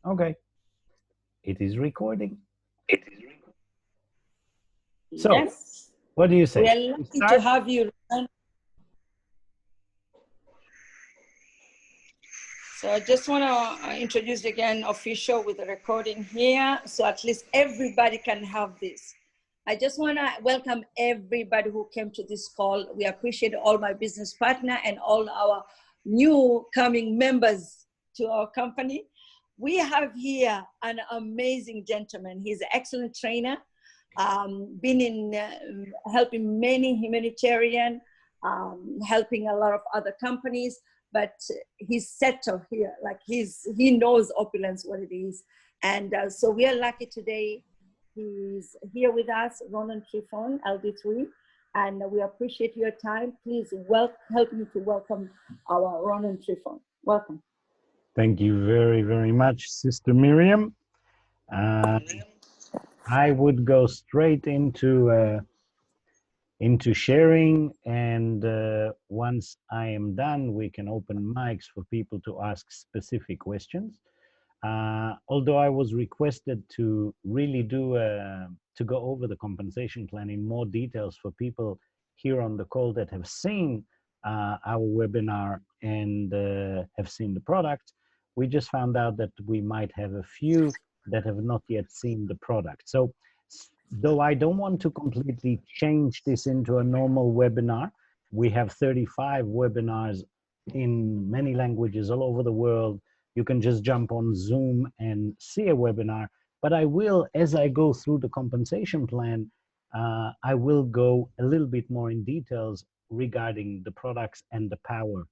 Okay, it is recording. So, Yes, what do you we say? are We lucky to start? have you, Ronen. So I just want to introduce again official with the recording here, so at least everybody can have this. I just want to welcome everybody who came to this call. We appreciate all my business partner and all our new coming members to our company. We have here an amazing gentleman. He's an excellent trainer, been in helping many humanitarian, helping a lot of other companies, but he's settled here. Like he knows Opulence, what it is. And so we are lucky today. He's here with us, Ronen Trifon, LD3, and we appreciate your time. Please help me to welcome our Ronen Trifon. Welcome. Thank you very, very much, Sister Miriam. I would go straight into sharing, and once I am done, we can open mics for people to ask specific questions. Although I was requested to really to go over the compensation plan in more details for people here on the call that have seen our webinar and have seen the product, we just found out that we might have a few that have not yet seen the product. So though I don't want to completely change this into a normal webinar, we have 35 webinars in many languages all over the world. You can just jump on Zoom and see a webinar, but I will, as I go through the compensation plan, I will go a little bit more in details regarding the products and the power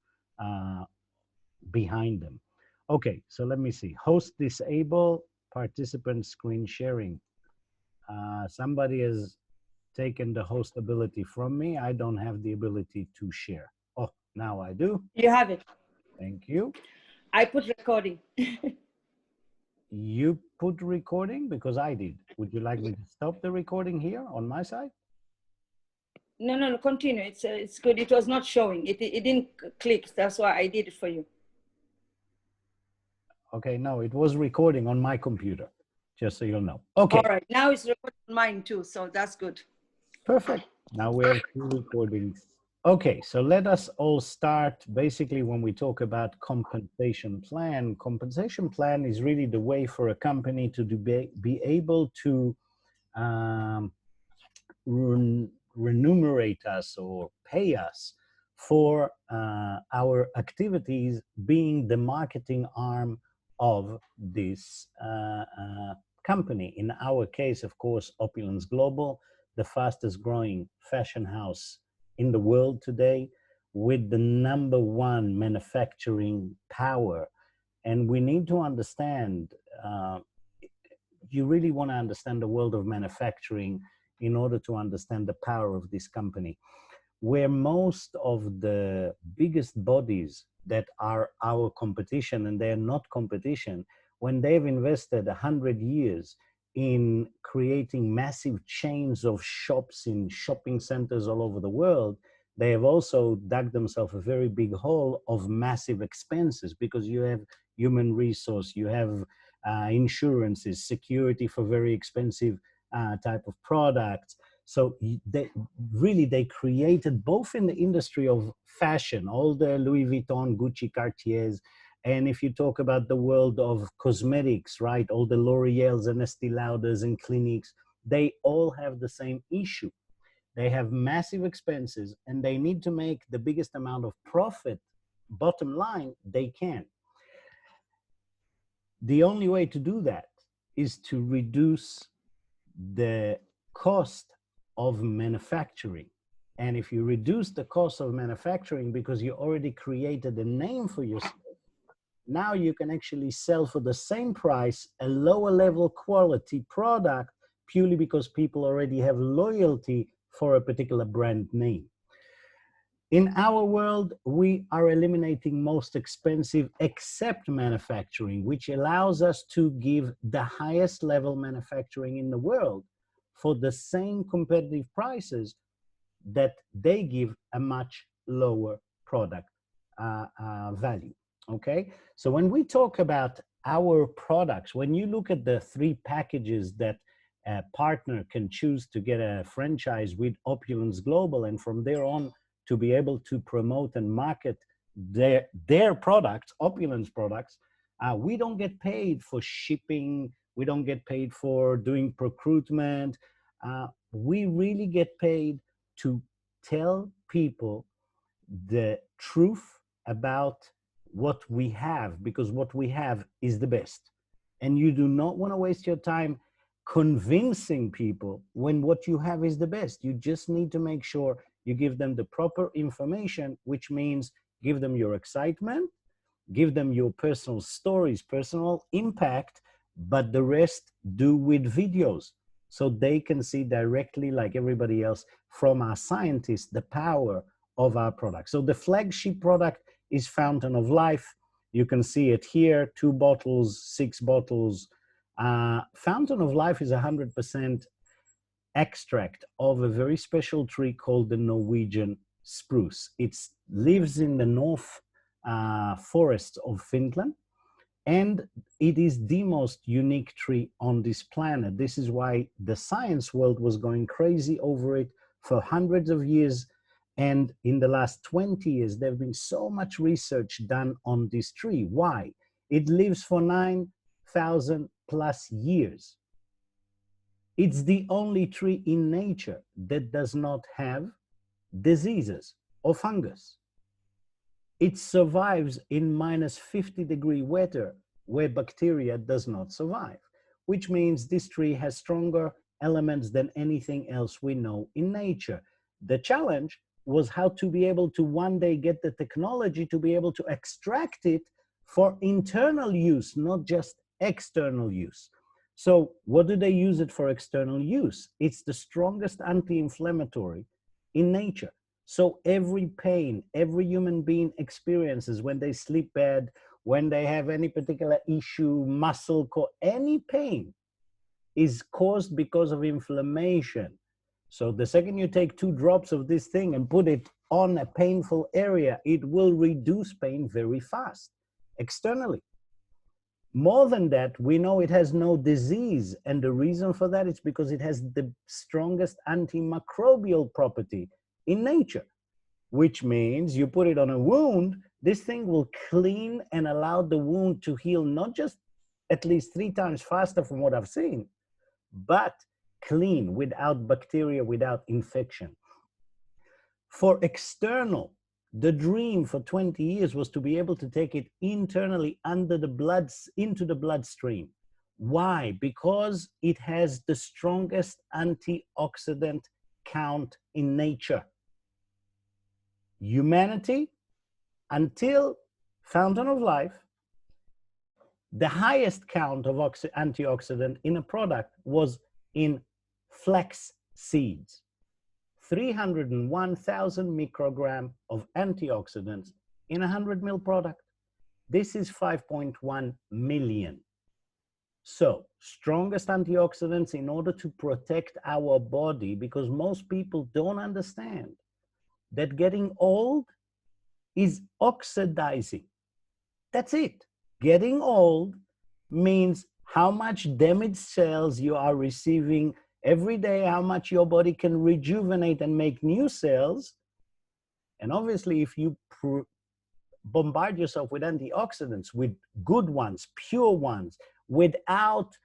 behind them. Okay, so let me see. Host disable, participant screen sharing. Somebody has taken the host ability from me. I don't have the ability to share. Oh, now I do. You have it. Thank you. I put recording. You put recording because I did. Would you like me to stop the recording here on my side? No, continue. It's good. It was not showing. It didn't click. That's why I did it for you. Okay, no, it was recording on my computer, just so you'll know. Okay. All right. Now it's recording on mine too, so that's good. Perfect. Now we have 2 recordings. Okay, so let us all start. Basically, when we talk about compensation plan is really the way for a company to be able to remunerate us or pay us for our activities, being the marketing arm of this company. In our case, of course, Opulence Global, the fastest growing fashion house in the world today, with the #1 manufacturing power. And we need to understand, you really want to understand the world of manufacturing in order to understand the power of this company. Where most of the biggest bodies that are our competition, and they're not competition, when they've invested 100 years in creating massive chains of shops in shopping centers all over the world, they have also dug themselves a very big hole of massive expenses, because you have human resource, you have insurances, security for very expensive type of products. So they created, both in the industry of fashion, all the Louis Vuitton, Gucci, Cartiers, and if you talk about the world of cosmetics, right, all the L'Oreals and Estee Lauders and Cliniques, they all have the same issue. They have massive expenses and they need to make the biggest amount of profit, bottom line, they can. The only way to do that is to reduce the cost of manufacturing. And if you reduce the cost of manufacturing because you already created a name for yourself, now you can actually sell for the same price a lower level quality product, purely because people already have loyalty for a particular brand name. In our world, we are eliminating most expensive except manufacturing, which allows us to give the highest level manufacturing in the world for the same competitive prices that they give a much lower product value. Okay, so when we talk about our products, when you look at the 3 packages that a partner can choose to get a franchise with Opulence Global, and from there on to be able to promote and market their products, Opulence products, we don't get paid for shipping. We don't get paid for doing procurement. We really get paid to tell people the truth about what we have, because what we have is the best. And you do not want to waste your time convincing people when what you have is the best. You just need to make sure you give them the proper information, which means give them your excitement, give them your personal stories, personal impact, but the rest do with videos so they can see directly, like everybody else, from our scientists, the power of our product. So the flagship product is Fountain of Life. You can see it here, 2 bottles, 6 bottles. Fountain of Life is 100% extract of a very special tree called the Norwegian spruce. It lives in the north forests of Finland, and it is the most unique tree on this planet. This is why the science world was going crazy over it for hundreds of years. And in the last 20 years, there have been so much research done on this tree. Why? It lives for 9,000 plus years. It's the only tree in nature that does not have diseases or fungus. It survives in minus 50-degree weather where bacteria does not survive, which means this tree has stronger elements than anything else we know in nature. The challenge was how to be able to one day get the technology to be able to extract it for internal use, not just external use. So what do they use it for external use? It's the strongest anti-inflammatory in nature. So every pain, every human being experiences when they sleep bad, when they have any particular issue, muscle, any pain is caused because of inflammation. So the second you take 2 drops of this thing and put it on a painful area, it will reduce pain very fast externally. More than that, we know it has no disease. And the reason for that is because it has the strongest antimicrobial property in nature, which means you put it on a wound, this thing will clean and allow the wound to heal, not just at least 3 times faster from what I've seen, but clean, without bacteria, without infection. For external, the dream for 20 years was to be able to take it internally under the blood, into the bloodstream. Why? Because it has the strongest antioxidant count in nature. Humanity, until Fountain of Life, the highest count of antioxidant in a product was in flax seeds. 301,000 microgram of antioxidants in a 100 ml product. This is 5.1 million. So, strongest antioxidants in order to protect our body, because most people don't understand that getting old is oxidizing. That's it. Getting old means how much damaged cells you are receiving every day, how much your body can rejuvenate and make new cells. And obviously, if you bombard yourself with antioxidants, with good ones, pure ones, without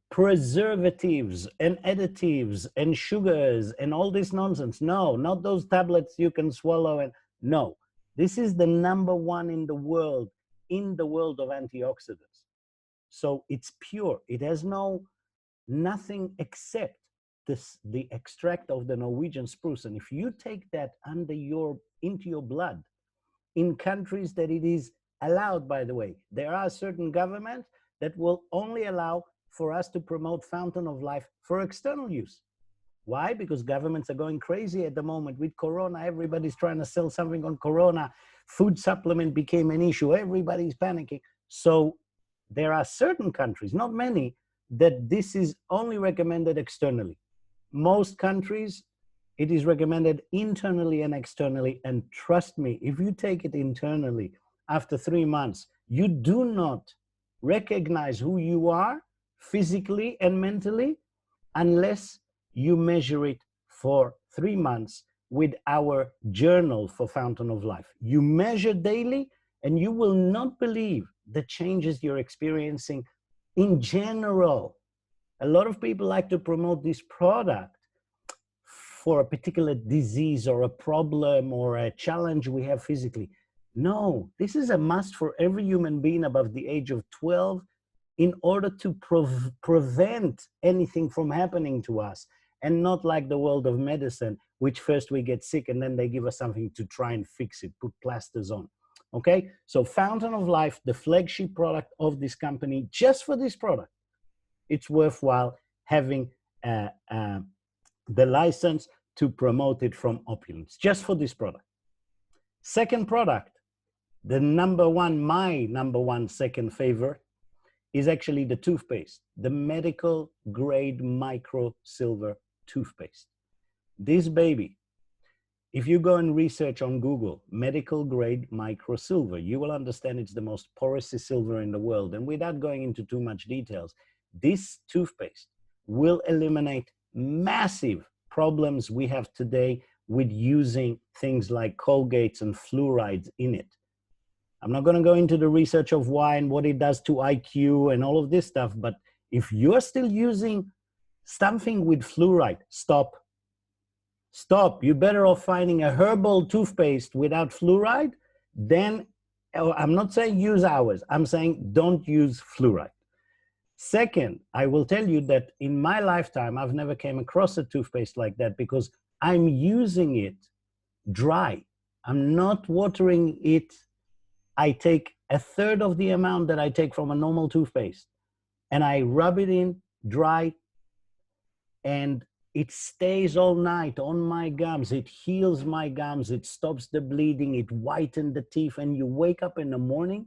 preservatives and additives and sugars and all this nonsense. No, not those tablets you can swallow. And no, this is the #1 in the world of antioxidants. So it's pure. It has nothing except the extract of the Norwegian spruce. And if you take that into your blood, in countries that it is allowed, by the way, there are certain governments that will only allow for us to promote Fountain of Life for external use. Why? Because governments are going crazy at the moment with Corona. Everybody's trying to sell something on Corona. Food supplement became an issue. Everybody's panicking. So there are certain countries, not many, that this is only recommended externally. Most countries, it is recommended internally and externally. And trust me, if you take it internally, after 3 months, you do not recognize who you are physically and mentally unless you measure it for 3 months with our journal for Fountain of Life. You measure daily, and you will not believe the changes you're experiencing in general. A lot of people like to promote this product for a particular disease or a problem or a challenge we have physically. No, this is a must for every human being above the age of 12 in order to prevent anything from happening to us, and not like the world of medicine, which first we get sick and then they give us something to try and fix it, put plasters on. Okay, so Fountain of Life, the flagship product of this company, just for this product, it's worthwhile having the license to promote it from Opulence, just for this product. Second product, the number one, my number one second favorite, is actually the toothpaste, the medical grade micro silver toothpaste. This baby, if you go and research on Google, medical grade micro silver, you will understand it's the most porous silver in the world. And without going into too much details, this toothpaste will eliminate massive problems we have today with using things like Colgates and fluorides in it. I'm not going to go into the research of why and what it does to IQ and all of this stuff, but if you're still using something with fluoride, stop. Stop. You're better off finding a herbal toothpaste without fluoride than, I'm not saying use ours, I'm saying don't use fluoride. Second, I will tell you that in my lifetime, I've never came across a toothpaste like that because I'm using it dry. I'm not watering it. I take a third of the amount that I take from a normal toothpaste and I rub it in dry, and it stays all night on my gums. It heals my gums. It stops the bleeding. It whitens the teeth, and you wake up in the morning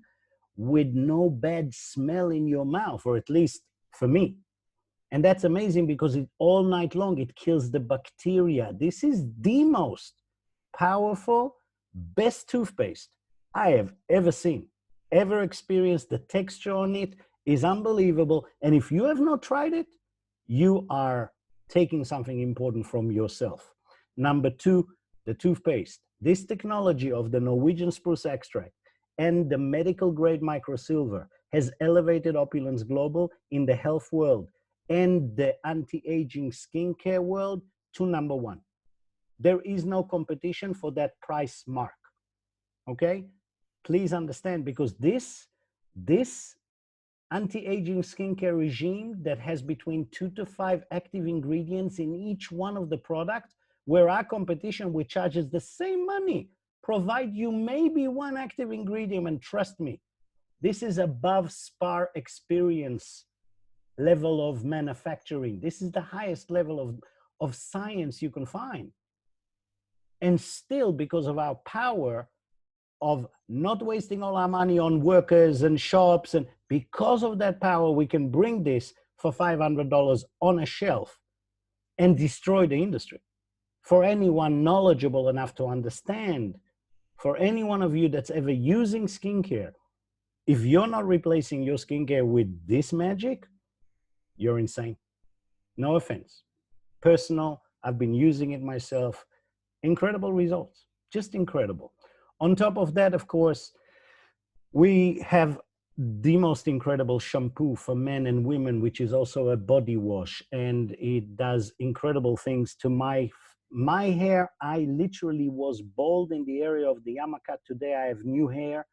with no bad smell in your mouth, or at least for me. And that's amazing because all night long, it kills the bacteria. This is the most powerful, best toothpaste I have ever seen, ever experienced. The texture on it is unbelievable. And if you have not tried it, you are taking something important from yourself. Number two, the toothpaste. This technology of the Norwegian spruce extract and the medical grade microsilver has elevated Opulence Global in the health world and the anti-aging skincare world to number one. There is no competition for that price mark. Okay? Please understand, because this anti-aging skincare regime that has between 2 to 5 active ingredients in each one of the products, where our competition, which charges the same money, provide you maybe one active ingredient. And trust me, this is above SPAR experience level of manufacturing. This is the highest level of science you can find. And still, because of our power of not wasting all our money on workers and shops, and because of that power, we can bring this for $500 on a shelf and destroy the industry. For anyone knowledgeable enough to understand, for any one of you that's ever using skincare, if you're not replacing your skincare with this magic, you're insane. No offense. Personal, I've been using it myself. Incredible results, just incredible. On top of that, of course, we have the most incredible shampoo for men and women, which is also a body wash, and it does incredible things to my hair. I literally was bald in the area of the yarmulke. Today I have new hair,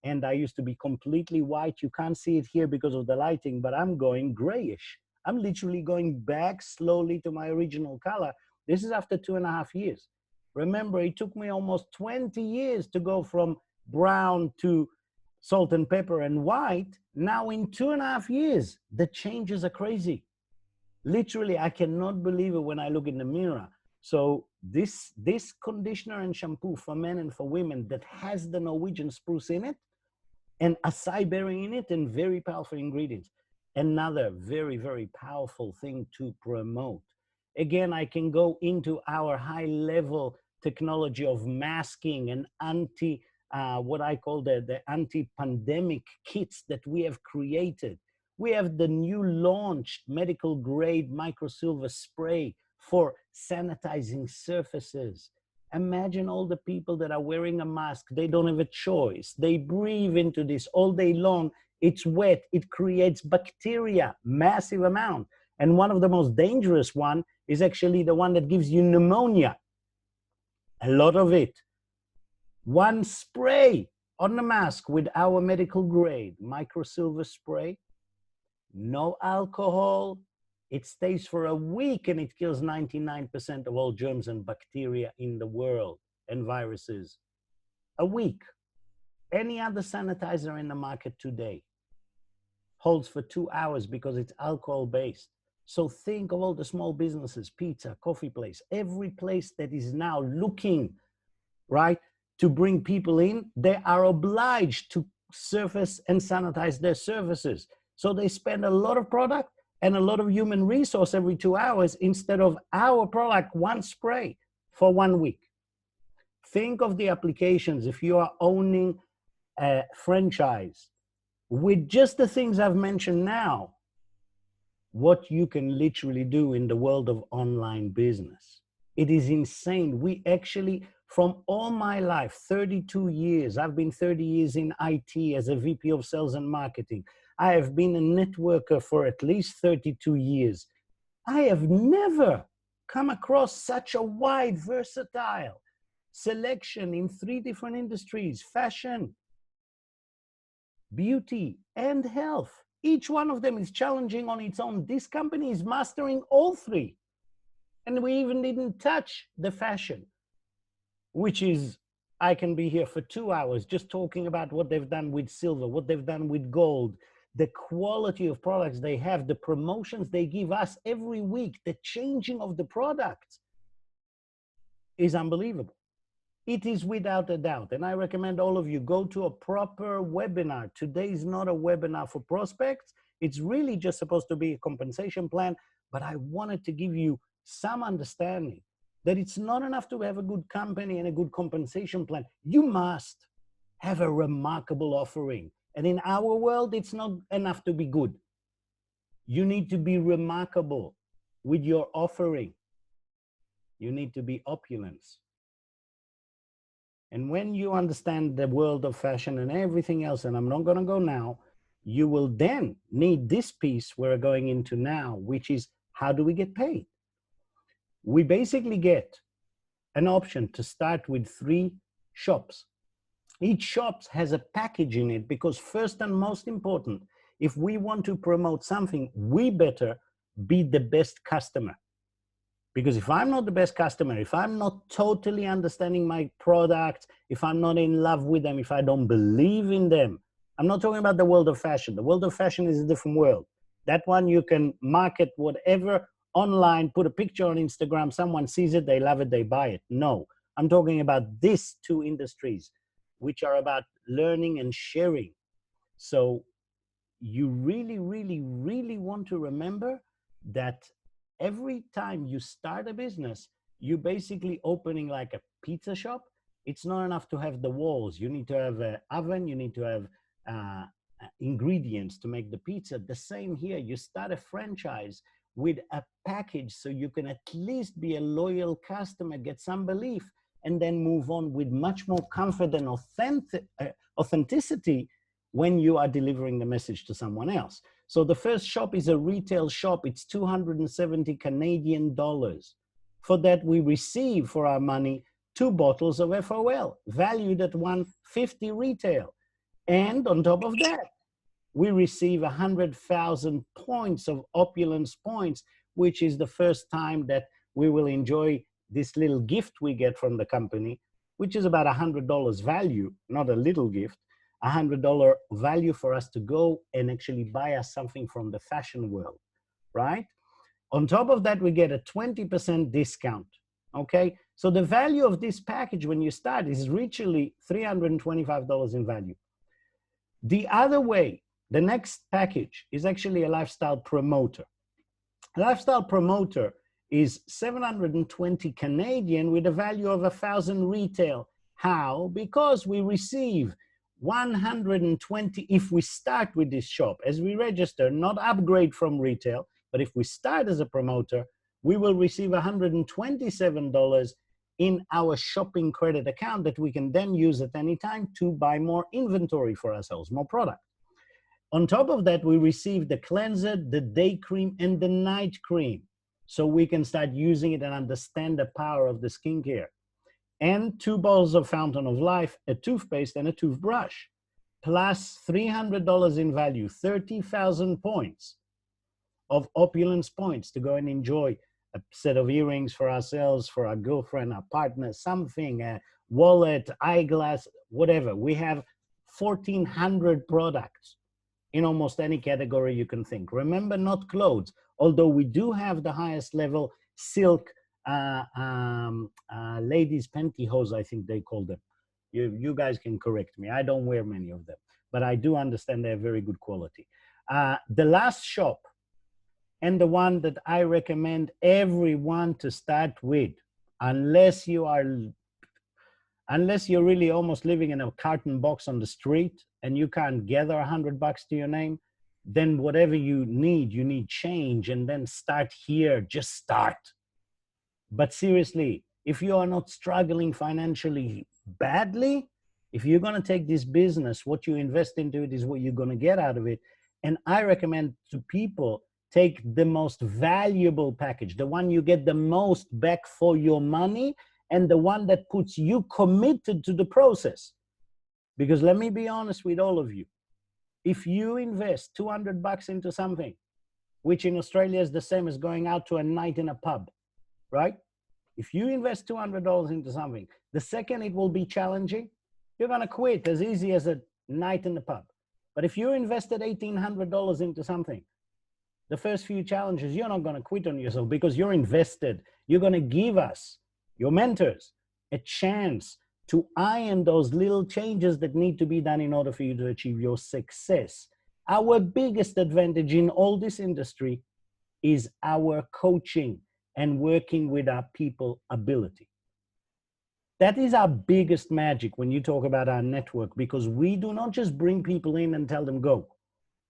and I used to be completely white. You can't see it here because of the lighting, but I'm going grayish. I'm literally going back slowly to my original color. This is after 2.5 years. Remember, it took me almost 20 years to go from brown to salt and pepper and white. Now in 2.5 years, the changes are crazy. Literally, I cannot believe it when I look in the mirror. So this conditioner and shampoo for men and for women that has the Norwegian spruce in it and acai berry in it and very powerful ingredients. Another very, very powerful thing to promote. Again, I can go into our high level technology of masking and what I call the anti-pandemic kits that we have created. We have the new launched medical grade microsilver spray for sanitizing surfaces. Imagine all the people that are wearing a mask. They don't have a choice. They breathe into this all day long. It's wet. It creates bacteria, massive amount. And one of the most dangerous one is actually the one that gives you pneumonia. A lot of it. One spray on the mask with our medical grade microsilver spray, no alcohol. It stays for a week and it kills 99% of all germs and bacteria in the world and viruses. A week. Any other sanitizer in the market today holds for 2 hours because it's alcohol based. So think of all the small businesses, pizza, coffee place, every place that is now looking, right, to bring people in, they are obliged to surface and sanitize their surfaces. So they spend a lot of product and a lot of human resource every 2 hours instead of our product, one spray for 1 week. Think of the applications if you are owning a franchise with just the things I've mentioned now, what you can literally do in the world of online business. It is insane. We actually, from all my life, 32 years, I've been 30 years in IT as a VP of sales and marketing. I have been a networker for at least 32 years. I have never come across such a wide, versatile selection in 3 different industries: fashion, beauty, and health. Each one of them is challenging on its own. This company is mastering all 3. And we even didn't touch the fashion, which is, I can be here for 2 hours just talking about what they've done with silver, what they've done with gold, the quality of products they have, the promotions they give us every week, the changing of the products is unbelievable. It is without a doubt. And I recommend all of you go to a proper webinar. Today is not a webinar for prospects. It's really just supposed to be a compensation plan. But I wanted to give you some understanding that it's not enough to have a good company and a good compensation plan. You must have a remarkable offering. And in our world, it's not enough to be good. You need to be remarkable with your offering. You need to be opulence. And when you understand the world of fashion and everything else, and I'm not going to go now, you will then need this piece we're going into now, which is how do we get paid? We basically get an option to start with 3 shops. Each shop has a package in it because first and most important, if we want to promote something, we better be the best customer. Because if I'm not the best customer, if I'm not totally understanding my product, if I'm not in love with them, if I don't believe in them, I'm not talking about the world of fashion. The world of fashion is a different world. That one you can market whatever online, put a picture on Instagram, someone sees it, they love it, they buy it. No, I'm talking about these 2 industries, which are about learning and sharing. So you really, really, really want to remember that every time you start a business, you're basically opening like a pizza shop. It's not enough to have the walls. You need to have an oven. You need to have ingredients to make the pizza. The same here. You start a franchise with a package so you can at least be a loyal customer, get some belief, and then move on with much more comfort and authenticity when you are delivering the message to someone else. So the first shop is a retail shop. It's 270 Canadian dollars. For that, we receive for our money 2 bottles of FOL, valued at $150 retail. And on top of that, we receive 100,000 points of Opulence points, which is the first time that we will enjoy this little gift we get from the company, which is about $100 value, not a little gift, $100 value for us to go and actually buy us something from the fashion world, right? On top of that, we get a 20% discount, okay? So the value of this package when you start is literally $325 in value. The other way, the next package is actually a lifestyle promoter. A lifestyle promoter is 720 Canadian with a value of 1,000 retail, How? Because we receive 120, if we start with this shop, as we register, not upgrade from retail, but if we start as a promoter, we will receive $127 in our shopping credit account that we can then use at any time to buy more inventory for ourselves, more product. On top of that, we receive the cleanser, the day cream, and the night cream. So we can start using it and understand the power of the skincare. And 2 bottles of Fountain of Life, a toothpaste, and a toothbrush, plus $300 in value, 30,000 points of Opulence points to go and enjoy a set of earrings for ourselves, for our girlfriend, our partner, something, a wallet, eyeglass, whatever. We have 1,400 products in almost any category you can think. Remember, not clothes, although we do have the highest level silk ladies pantyhose, I think they call them. You guys can correct me. I don't wear many of them, but I do understand they're very good quality. The last shop, and the one that I recommend everyone to start with, unless you're really almost living in a carton box on the street and you can't gather $100 to your name, then whatever you need change, and then start here, just start. But seriously, if you are not struggling financially badly, if you're going to take this business, what you invest into it is what you're going to get out of it. And I recommend to people, take the most valuable package, the one you get the most back for your money, and the one that puts you committed to the process. Because let me be honest with all of you, if you invest $200 into something, which in Australia is the same as going out to a night in a pub, right? If you invest $200 into something, the second it will be challenging, you're going to quit as easy as a night in the pub. But if you invested $1,800 into something, the first few challenges, you're not going to quit on yourself because you're invested. You're going to give us, your mentors, a chance to iron those little changes that need to be done in order for you to achieve your success. Our biggest advantage in all this industry is our coaching and working with our people ability. That is our biggest magic when you talk about our network, because we do not just bring people in and tell them go.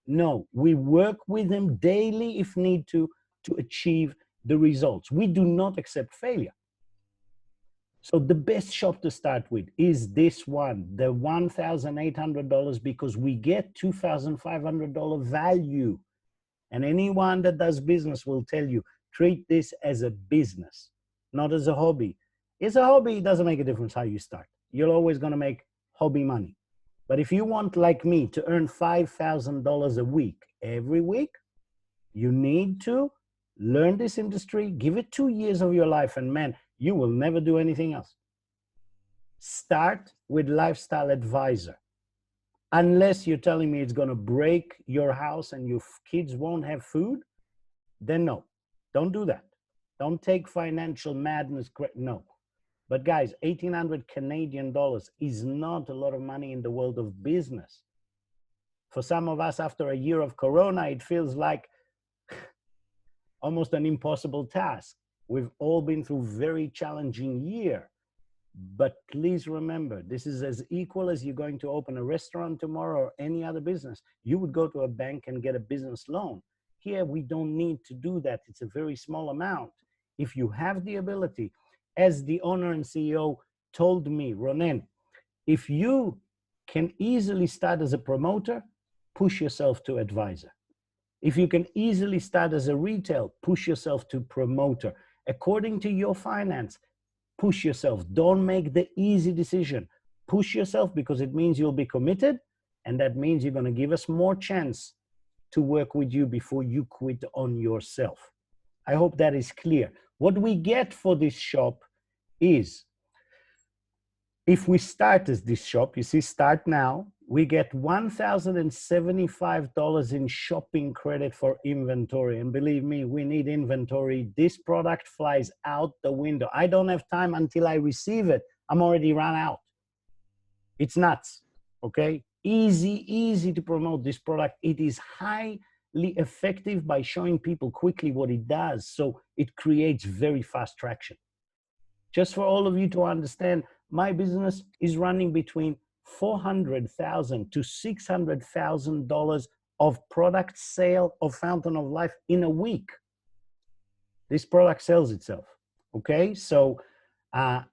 No, we work with them daily if need to achieve the results. We do not accept failure. So the best shop to start with is this one, the $1,800, because we get $2,500 value. And anyone that does business will tell you, treat this as a business, not as a hobby. It's a hobby, it doesn't make a difference how you start. You're always going to make hobby money. But if you want, like me, to earn $5,000 a week, every week, you need to learn this industry, give it 2 years of your life, and man, you will never do anything else. Start with Lifestyle Advisor. Unless you're telling me it's going to break your house and your kids won't have food, then no, don't do that. Don't take financial madness, no. But guys, 1,800 Canadian dollars is not a lot of money in the world of business. For some of us, after a year of Corona, it feels like almost an impossible task. We've all been through a very challenging year. But please remember, this is as equal as you're going to open a restaurant tomorrow or any other business. You would go to a bank and get a business loan. Here, we don't need to do that. It's a very small amount. If you have the ability, as the owner and CEO told me, Ronen, if you can easily start as a promoter, push yourself to advisor. If you can easily start as a retail, push yourself to promoter. According to your finance, push yourself. Don't make the easy decision. Push yourself, because it means you'll be committed, and that means you're going to give us more chance to work with you before you quit on yourself. I hope that is clear. What we get for this shop is, if we start as this shop, you see, start now, we get $1,075 in shopping credit for inventory. And believe me, we need inventory. This product flies out the window. I don't have time until I receive it. I'm already run out. It's nuts, okay? Easy to promote this product. It is highly effective by showing people quickly what it does. So it creates very fast traction. Just for all of you to understand, my business is running between $400,000 to $600,000 of product sale of Fountain of Life in a week. This product sells itself. Okay, so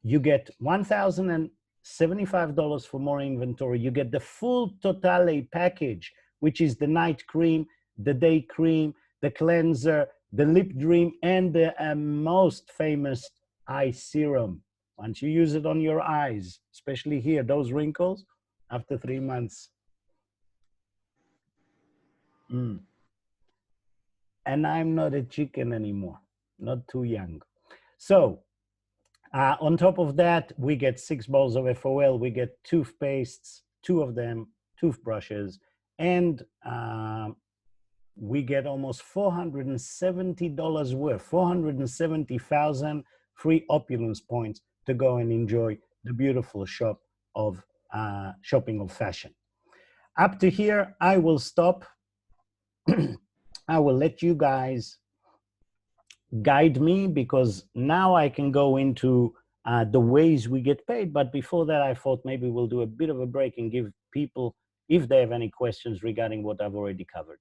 you get $1,075 for more inventory. You get the full Totale package, which is the night cream, the day cream, the cleanser, the lip dream, and the most famous eye serum. Once you use it on your eyes, especially here, those wrinkles, after 3 months. And I'm not a chicken anymore, not too young. So on top of that, we get 6 balls of FOL, we get toothpastes, 2 of them, toothbrushes, and we get almost $470 worth, 470,000 free Opulence points to go and enjoy the beautiful shop of shopping of fashion. Up to here, I will stop. I will let you guys guide me, because now I can go into the ways we get paid. But before that, I thought maybe we'll do a bit of a break and give people, if they have any questions regarding what I've already covered.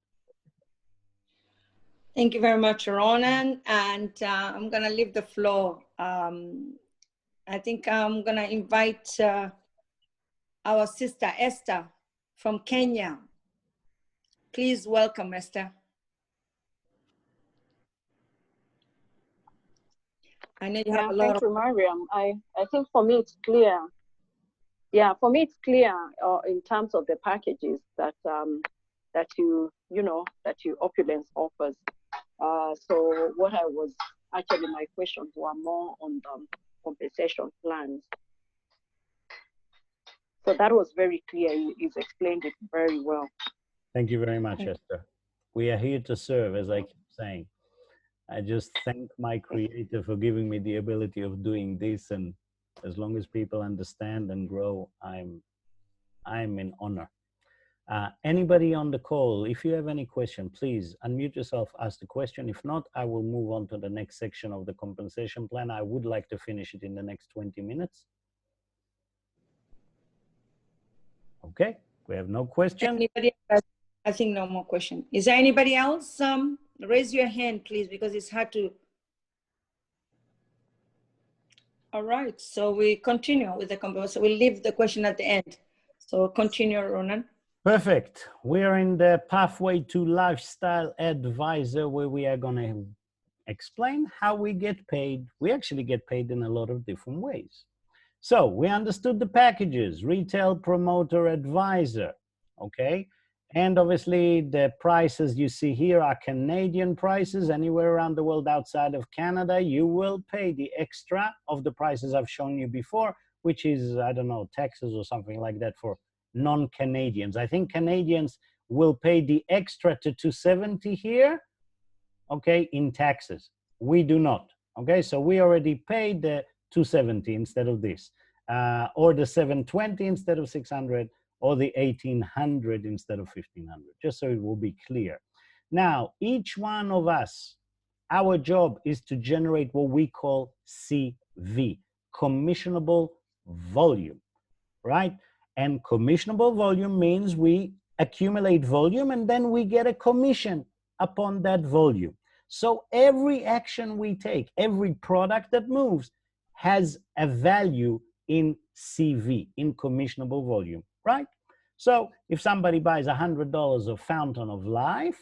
Thank you very much, Ronen. And I'm going to leave the floor. I think I'm going to invite our sister Esther from Kenya. Please welcome, Esther. I know you have a lot thank you, Mariam. I think for me it's clear. Yeah, for me it's clear in terms of the packages that that you Opulence offers. So what I was actually, my questions were more on the compensation plans. So that was very clear. You've explained it very well. Thank you very much, Esther. We are here to serve, as I keep saying. I just thank my creator for giving me the ability of doing this, and as long as people understand and grow, I'm in honor. Anybody on the call, if you have any question, please unmute yourself, ask the question. If not, I will move on to the next section of the compensation plan. I would like to finish it in the next 20 minutes. Okay, we have no question. Anybody else? I think no more question. Is there anybody else? Raise your hand, please, because it's hard to. All right, so we continue with the conversation. So we'll leave the question at the end. So continue, Ronen. Perfect. We're in the pathway to lifestyle advisor, where we are going to explain how we get paid. We actually get paid in a lot of different ways. So we understood the packages: retail, promoter, advisor. Okay. And obviously the prices you see here are Canadian prices. Anywhere around the world outside of Canada, you will pay the extra of the prices I've shown you before, which is, I don't know, taxes or something like that for non-Canadians. I think Canadians will pay the extra to $270 here, okay, in taxes. We do not, okay? So we already paid the $270 instead of this, or the $720 instead of $600, or the $1,800 instead of $1,500, just so it will be clear. Now, each one of us, our job is to generate what we call CV, commissionable volume, right? And commissionable volume means we accumulate volume and then we get a commission upon that volume. So every action we take, every product that moves has a value in CV, in commissionable volume, right? So if somebody buys $100 of Fountain of Life,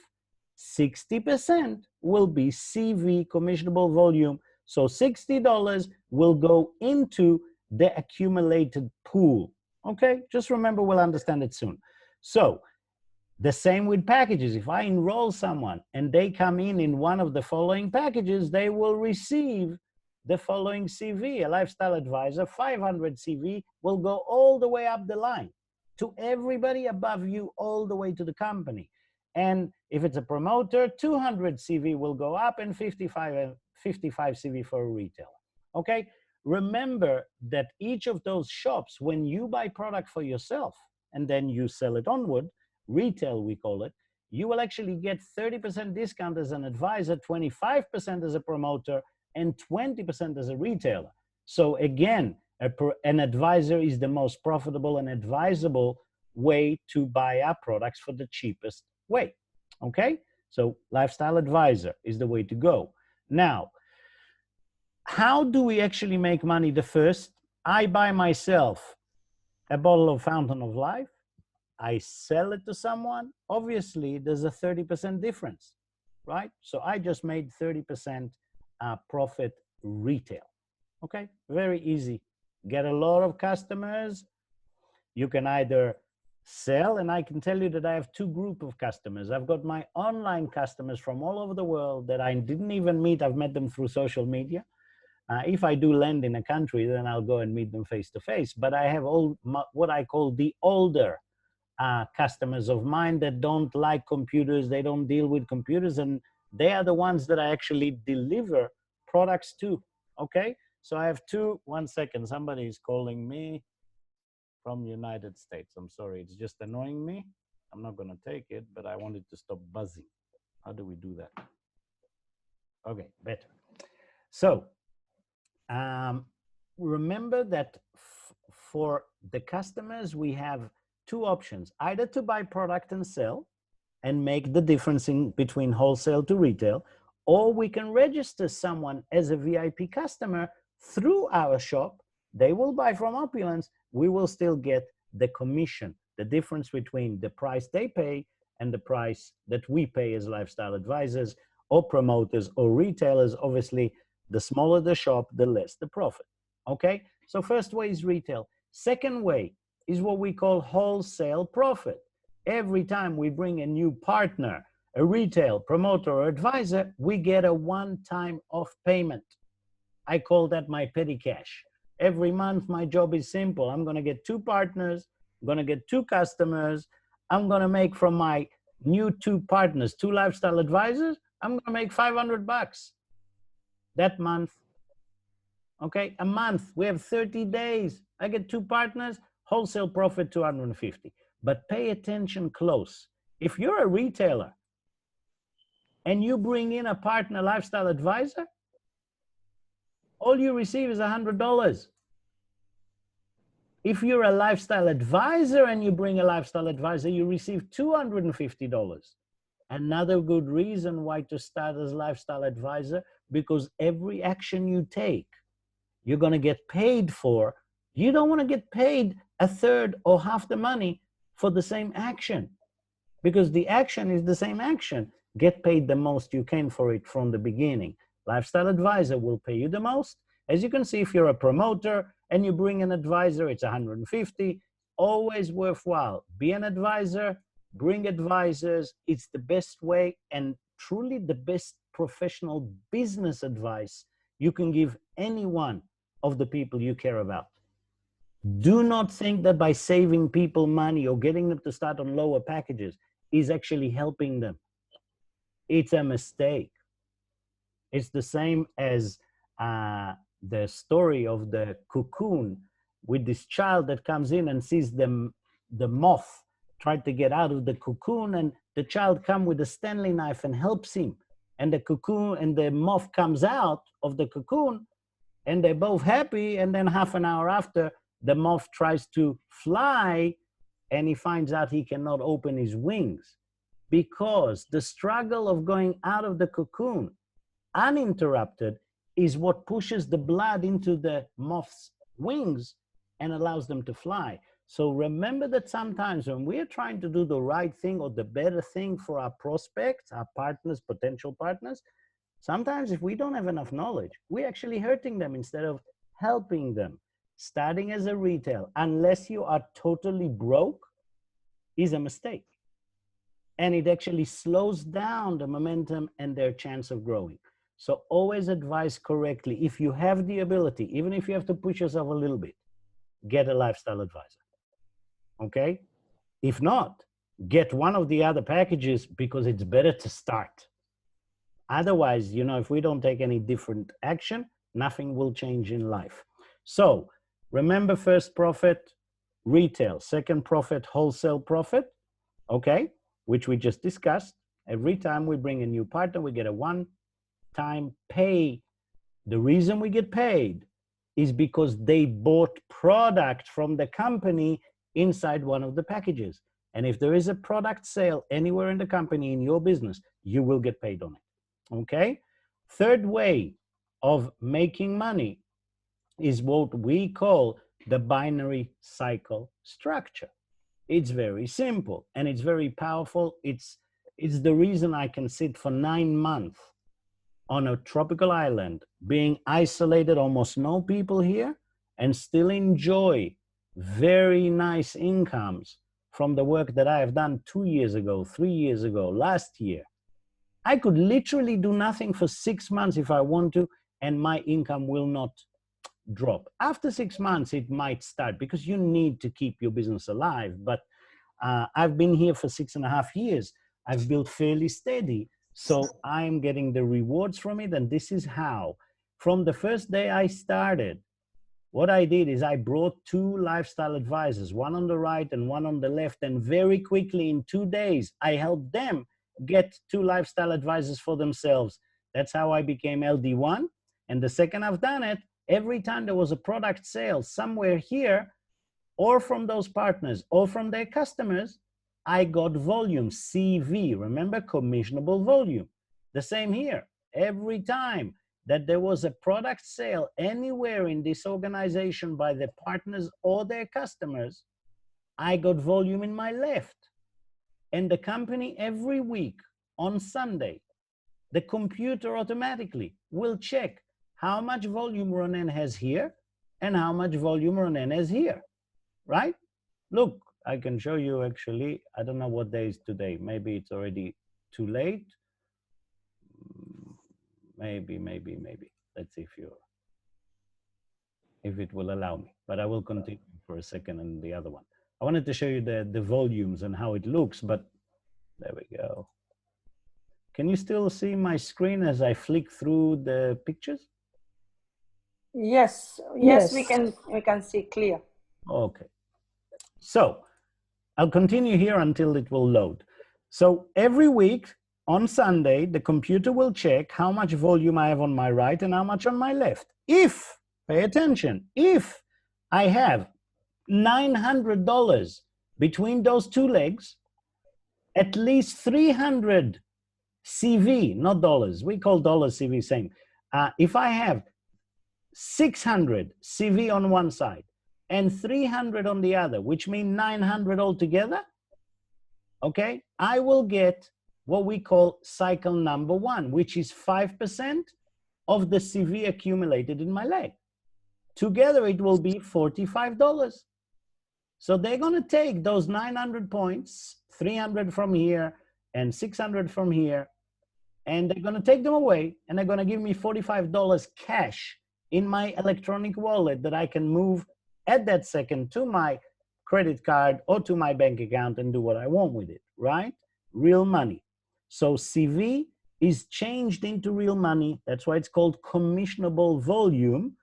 60% will be CV, commissionable volume. So $60 will go into the accumulated pool. Okay, just remember, we'll understand it soon. So the same with packages. If I enroll someone and they come in one of the following packages, they will receive the following CV. A lifestyle advisor, 500 CV, will go all the way up the line to everybody above you, all the way to the company. And if it's a promoter, 200 CV will go up, and 55 CV for a retailer. Okay, remember that each of those shops, when you buy product for yourself and then you sell it onward, retail we call it, you will actually get 30% discount as an advisor, 25% as a promoter, and 20% as a retailer. So again, An advisor is the most profitable and advisable way to buy our products for the cheapest way. Okay, so lifestyle advisor is the way to go. Now, how do we actually make money? The first, I buy myself a bottle of Fountain of Life, I sell it to someone, obviously there's a 30% difference, right? So I just made 30% profit retail. Okay, very easy. Get a lot of customers. You can either sell, and I can tell you that I have two groups of customers. I've got my online customers from all over the world that I didn't even meet. I've met them through social media. If I do land in a country, then I'll go and meet them face to face. But I have all what I call the older customers of mine that don't like computers, they don't deal with computers, and they are the ones that I actually deliver products to. Okay, so I have two. 1 second, somebody is calling me from the United States. I'm sorry, it's just annoying me. I'm not going to take it, but I wanted to stop buzzing. How do we do that? Okay, better. So remember that for the customers, we have two options: either to buy product and sell and make the difference in between wholesale to retail, or we can register someone as a VIP customer through our shop. They will buy from Opulence. We will still get the commission, the difference between the price they pay and the price that we pay as lifestyle advisors or promoters or retailers. Obviously, the smaller the shop, the less the profit. Okay, so first way is retail. Second way is what we call wholesale profit. Every time we bring a new partner, a retail promoter or advisor, we get a one-time off payment. I call that my petty cash. Every month, my job is simple. I'm going to get two partners. I'm going to get two customers. I'm going to make from my new two partners, two lifestyle advisors, I'm going to make $500 that month. Okay, a month. We have 30 days. I get two partners, wholesale profit 250. But pay attention close. If you're a retailer and you bring in a partner lifestyle advisor, all you receive is $100. If you're a lifestyle advisor and you bring a lifestyle advisor, you receive $250. Another good reason why to start as lifestyle advisor, because every action you take, you're going to get paid for. You don't want to get paid a third or half the money for the same action, because the action is the same action. Get paid the most you can for it from the beginning. Lifestyle advisor will pay you the most. As you can see, if you're a promoter and you bring an advisor, it's 150. Always worthwhile. Be an advisor, bring advisors. It's the best way and truly the best professional business advice you can give any one of the people you care about. Do not think that by saving people money or getting them to start on lower packages is actually helping them. It's a mistake. It's the same as the story of the cocoon with this child that comes in and sees the moth tried to get out of the cocoon, and the child comes with a Stanley knife and helps him. And the cocoon and the moth comes out of the cocoon, and they're both happy. And then half an hour after, the moth tries to fly, and he finds out he cannot open his wings, because the struggle of going out of the cocoon uninterrupted is what pushes the blood into the moth's wings and allows them to fly. So remember that sometimes when we are trying to do the right thing or the better thing for our prospects, our partners, potential partners, sometimes if we don't have enough knowledge, we're actually hurting them instead of helping them. Starting as a retail, unless you are totally broke, is a mistake. And it actually slows down the momentum and their chance of growing. So always advise correctly. If you have the ability, even if you have to push yourself a little bit, get a lifestyle advisor. Okay? If not, get one of the other packages, because it's better to start. Otherwise, you know, if we don't take any different action, nothing will change in life. So remember, first profit, retail. Second profit, wholesale profit. Okay? Which we just discussed. Every time we bring a new partner, we get a one-time pay. The reason we get paid is because they bought product from the company inside one of the packages. And if there is a product sale anywhere in the company, in your business, you will get paid on it. Okay? Third way of making money is what we call the binary cycle structure. It's very simple and it's very powerful. It's the reason I can sit for 9 months on a tropical island, being isolated, almost no people here, and still enjoy very nice incomes from the work that I have done 2 years ago, 3 years ago, last year. I could literally do nothing for 6 months if I want to, and my income will not drop. After 6 months, it might start because you need to keep your business alive. But I've been here for 6.5 years. I've built fairly steady. So I'm getting the rewards from it. And this is how, from the first day I started, what I did is I brought 2 lifestyle advisors, one on the right and one on the left. And very quickly, in 2 days, I helped them get 2 lifestyle advisors for themselves. That's how I became LD1. And the second I've done it, every time there was a product sale somewhere here, or from those partners, or from their customers, I got volume, CV, remember, commissionable volume. The same here. Every time that there was a product sale anywhere in this organization by the partners or their customers, I got volume in my left. And the company every week on Sunday, the computer automatically will check how much volume Ronen has here and how much volume Ronen has here, right? Look, I can show you actually. I don't know what day is today. Maybe it's already too late. Maybe. Let's see if it will allow me. But I will continue for a second on the other one. I wanted to show you the volumes and how it looks, but there we go. Can you still see my screen as I flick through the pictures? Yes, we can see clear. Okay. So I'll continue here until it will load. So every week on Sunday, the computer will check how much volume I have on my right and how much on my left. If, pay attention, if I have $900 between those 2 legs, at least 300 CV, not dollars. We call dollars CV same. If I have 600 CV on one side and 300 on the other, which means 900 altogether, okay, I will get what we call cycle number 1, which is 5% of the CV accumulated in my leg. Together, it will be $45. So they're going to take those 900 points, 300 from here and 600 from here, and they're going to take them away, and they're going to give me $45 cash in my electronic wallet that I can move at that second to my credit card or to my bank account and do what I want with it, right? Real money. So CV is changed into real money. That's why it's called commissionable volume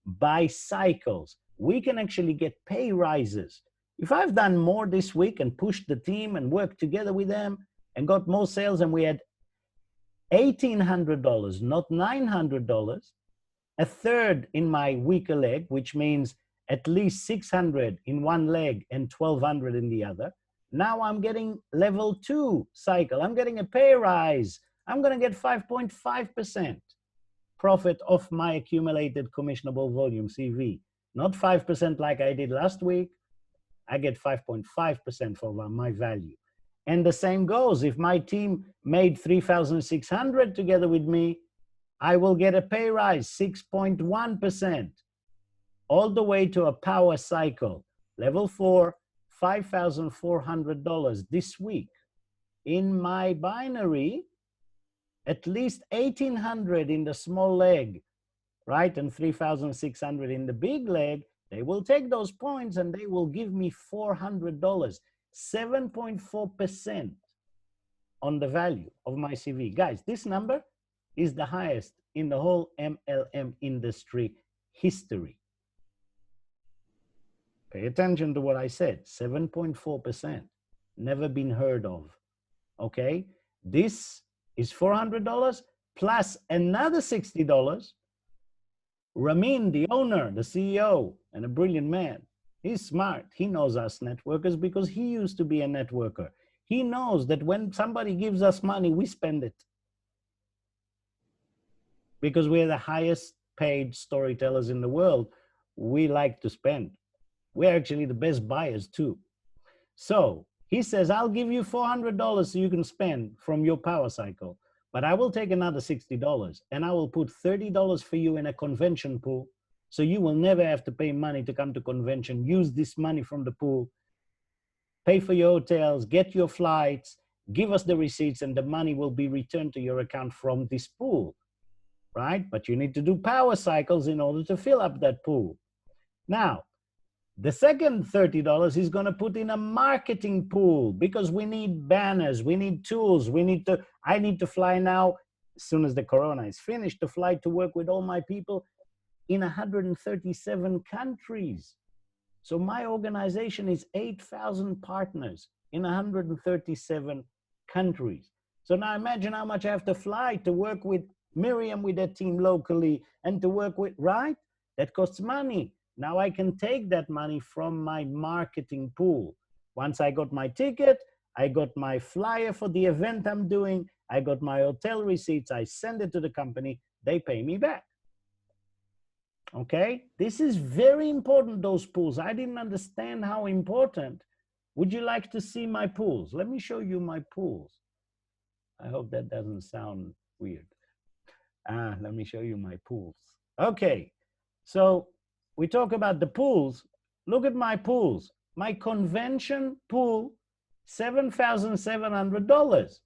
by cycles. We can actually get pay rises. If I've done more this week and pushed the team and worked together with them and got more sales, and we had $1,800, not $900, a third in my weaker leg, which means at least 600 in one leg and 1,200 in the other. Now I'm getting level 2 cycle. I'm getting a pay rise. I'm going to get 5.5% profit of my accumulated commissionable volume CV. Not 5% like I did last week. I get 5.5% for my value. And the same goes. If my team made 3,600 together with me, I will get a pay rise, 6.1%, all the way to a power cycle. Level 4, $5,400 this week. In my binary, at least 1,800 in the small leg, right? And 3,600 in the big leg. They will take those points and they will give me $400, 7.4% on the value of my CV. Guys, this number is the highest in the whole MLM industry history. Pay attention to what I said, 7.4%, never been heard of, okay? This is $400 plus another $60 Ramin, the owner, the CEO, and a brilliant man, he's smart. He knows us networkers because he used to be a networker. He knows that when somebody gives us money, we spend it because we're the highest paid storytellers in the world. We like to spend. We're actually the best buyers too. So he says, I'll give you $400 so you can spend from your power cycle, but I will take another $60 and I will put $30 for you in a convention pool. So you will never have to pay money to come to convention. Use this money from the pool, pay for your hotels, get your flights, give us the receipts, and the money will be returned to your account from this pool, right? But you need to do power cycles in order to fill up that pool. Now, the second $30 he's going to put in a marketing pool because we need banners, we need tools, I need to fly now, as soon as the corona is finished, to fly to work with all my people in 137 countries. So my organization is 8,000 partners in 137 countries. So now imagine how much I have to fly to work with Miriam with her team locally and to work with, right? That costs money. Now I can take that money from my marketing pool. Once I got my ticket, I got my flyer for the event I'm doing, I got my hotel receipts, I send it to the company, they pay me back. Okay, this is very important, those pools. I didn't understand how important. Would you like to see my pools? Let me show you my pools. I hope that doesn't sound weird. Let me show you my pools. Okay, so we talk about the pools. Look at my pools. My convention pool, $7,700.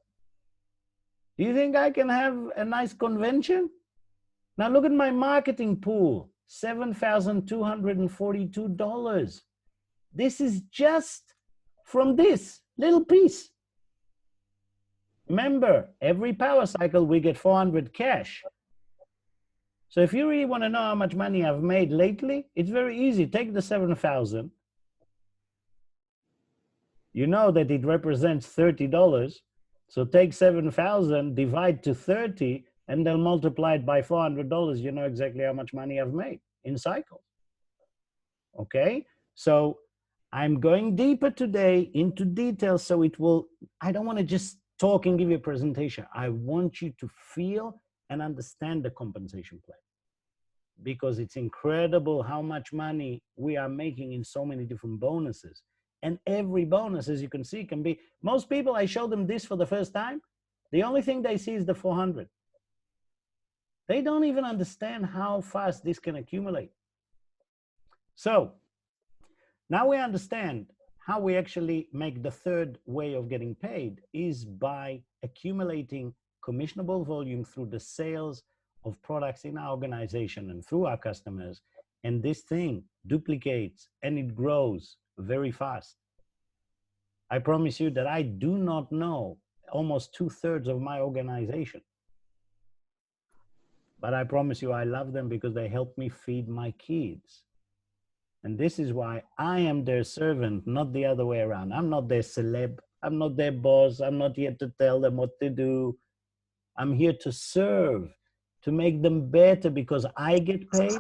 Do you think I can have a nice convention? Now look at my marketing pool, $7,242. This is just from this little piece. Remember, every power cycle we get 400 cash. So if you really want to know how much money I've made lately, it's very easy. Take the 7,000. You know that it represents $30. So take 7,000, divide to 30, and they'll multiply it by $400. You know exactly how much money I've made in cycles. Okay, so I'm going deeper today into details, so it will, I don't want to just talk and give you a presentation. I want you to feel and understand the compensation plan, because it's incredible how much money we are making in so many different bonuses. And every bonus, as you can see, can be, most people, I show them this for the first time, the only thing they see is the 400. They don't even understand how fast this can accumulate. So now we understand how we actually make the third way of getting paid is by accumulating commissionable volume through the sales of products in our organization and through our customers. And this thing duplicates and it grows very fast. I promise you that I do not know almost 2/3 of my organization. But I promise you, I love them because they help me feed my kids. And this is why I am their servant, not the other way around. I'm not their celeb. I'm not their boss. I'm not here to tell them what to do. I'm here to serve, to make them better, because I get paid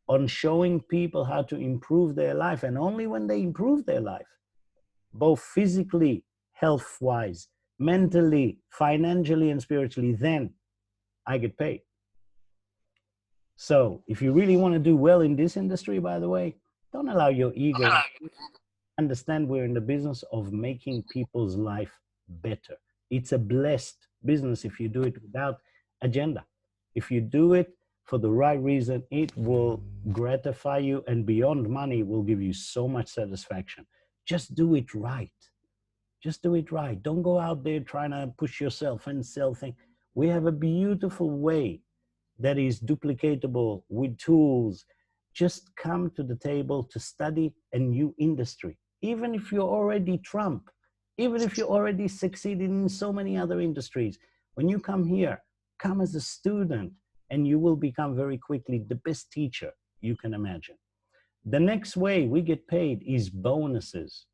on showing people how to improve their life. And only when they improve their life, both physically, health-wise, mentally, financially, and spiritually, then I get paid. So if you really want to do well in this industry, by the way, don't allow your ego. Understand we're in the business of making people's life better. It's a blessed business if you do it without agenda. If you do it for the right reason, it will gratify you, and beyond money, will give you so much satisfaction. Just do it right. Just do it right. Don't go out there trying to push yourself and sell things. We have a beautiful way that is duplicatable with tools. Just come to the table to study a new industry. Even if you're already Trump, even if you already succeeded in so many other industries, when you come here, come as a student and you will become very quickly the best teacher you can imagine. The next way we get paid is bonuses.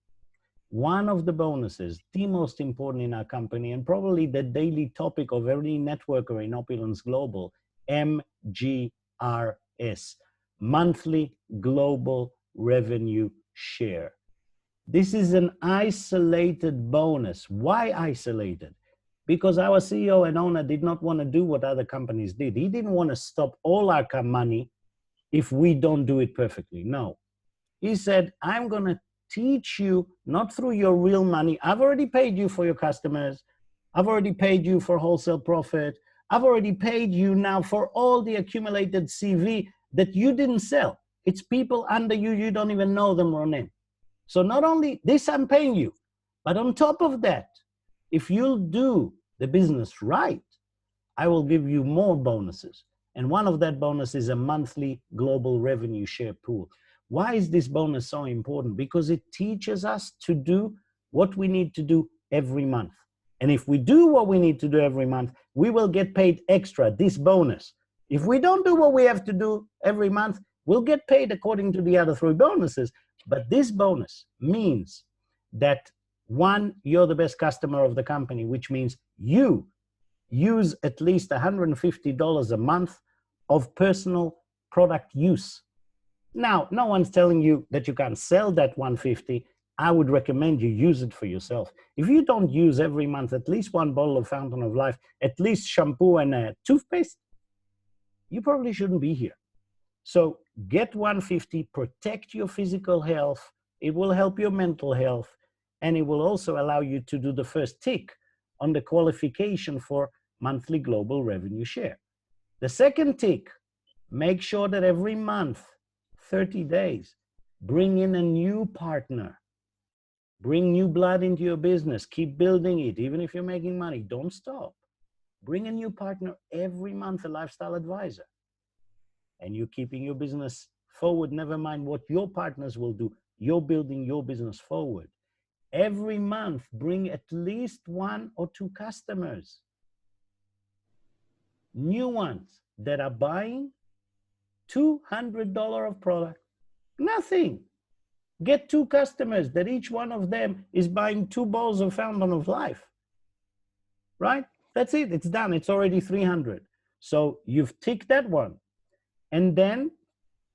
One of the bonuses, the most important in our company, and probably the daily topic of every networker in Opulence Global, MGRP. MGS, monthly global revenue share. This is an isolated bonus. Why isolated? Because our CEO and owner did not want to do what other companies did. He didn't want to stop all our money if we don't do it perfectly. No. He said, I'm going to teach you, not through your real money. I've already paid you for your customers. I've already paid you for wholesale profit. I've already paid you now for all the accumulated CV that you didn't sell. It's people under you, you don't even know them, Ronen. So not only this, I'm paying you, but on top of that, if you'll do the business right, I will give you more bonuses. And one of that bonus is a monthly global revenue share pool. Why is this bonus so important? Because it teaches us to do what we need to do every month. And if we do what we need to do every month, we will get paid extra, this bonus. If we don't do what we have to do every month, we'll get paid according to the other 3 bonuses. But this bonus means that, one, you're the best customer of the company, which means you use at least $150 a month of personal product use. Now, no one's telling you that you can't sell that 150. I would recommend you use it for yourself. If you don't use every month at least 1 bottle of Fountain of Life, at least shampoo and a toothpaste, you probably shouldn't be here. So get 150, protect your physical health. It will help your mental health. And it will also allow you to do the first tick on the qualification for monthly global revenue share. The second tick, make sure that every month, 30 days, bring in a new partner. Bring new blood into your business. Keep building it. Even if you're making money, don't stop. Bring a new partner every month, a lifestyle advisor. And you're keeping your business forward. Never mind what your partners will do. You're building your business forward. Every month, bring at least 1 or 2 customers. New ones that are buying $200 of product. Nothing. Get 2 customers that each one of them is buying 2 bowls of Fountain of Life. Right? That's it. It's done. It's already 300. So you've ticked that one. And then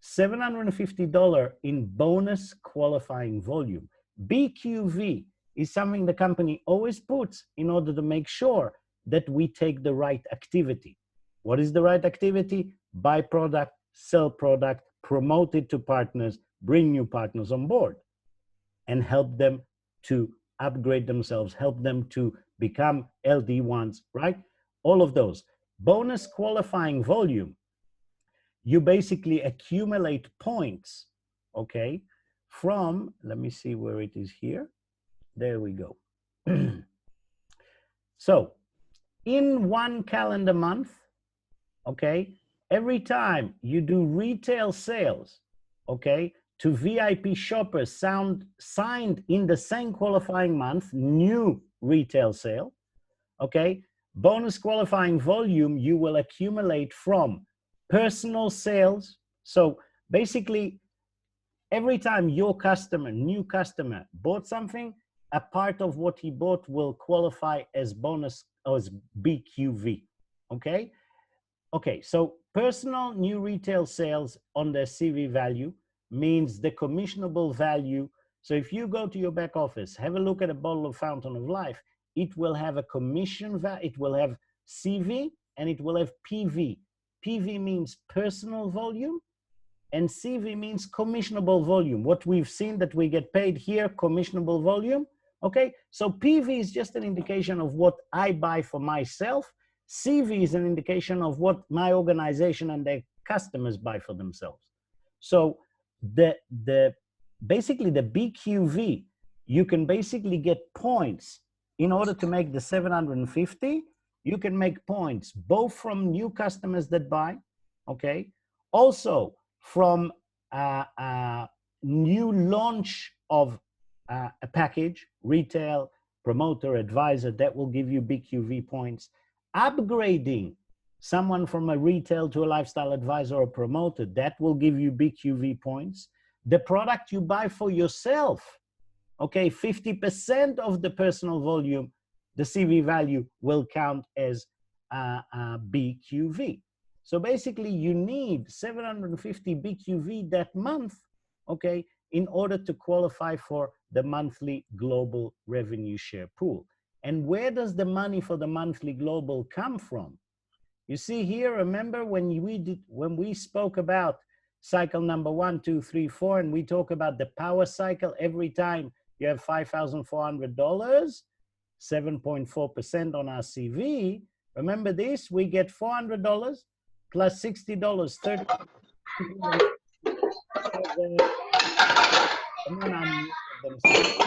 $750 in bonus qualifying volume. BQV is something the company always puts in order to make sure that we take the right activity. What is the right activity? Buy product, sell product, promote it to partners, bring new partners on board, and help them to upgrade themselves, help them to become LD1s, right? All of those. Bonus qualifying volume. You basically accumulate points, okay, from, let me see where it is here. There we go. So in 1 calendar month, okay, every time you do retail sales, okay, to VIP shoppers signed in the same qualifying month, new retail sale, okay, bonus qualifying volume you will accumulate from personal sales. So basically, every time your customer, new customer, bought something, a part of what he bought will qualify as bonus or as BQV, okay? Okay, so personal new retail sales on the CV value means the commissionable value. So if you go to your back office, have a look at a bottle of Fountain of Life, it will have a commission value, it will have CV, and it will have PV. PV means personal volume, and CV means commissionable volume. What we've seen that we get paid here, commissionable volume, okay? So PV is just an indication of what I buy for myself. CV is an indication of what my organization and their customers buy for themselves. So basically the BQV, you can basically get points in order to make the 750. You can make points both from new customers that buy, okay? Also from new launch of a package, retail, promoter, advisor, that will give you BQV points. Upgrading someone from a retail to a lifestyle advisor or promoter, that will give you BQV points. The product you buy for yourself, okay, 50% of the personal volume, the CV value will count as BQV. So basically you need 750 BQV that month, okay, in order to qualify for the monthly global revenue share pool. And where does the money for the monthly global come from? You see here, remember when we spoke about cycle number 1, 2, 3, 4, and we talk about the power cycle every time you have $5,400, 7.4% on our CV. Remember this, we get $400 plus $60, 30. Someone unmuted themselves.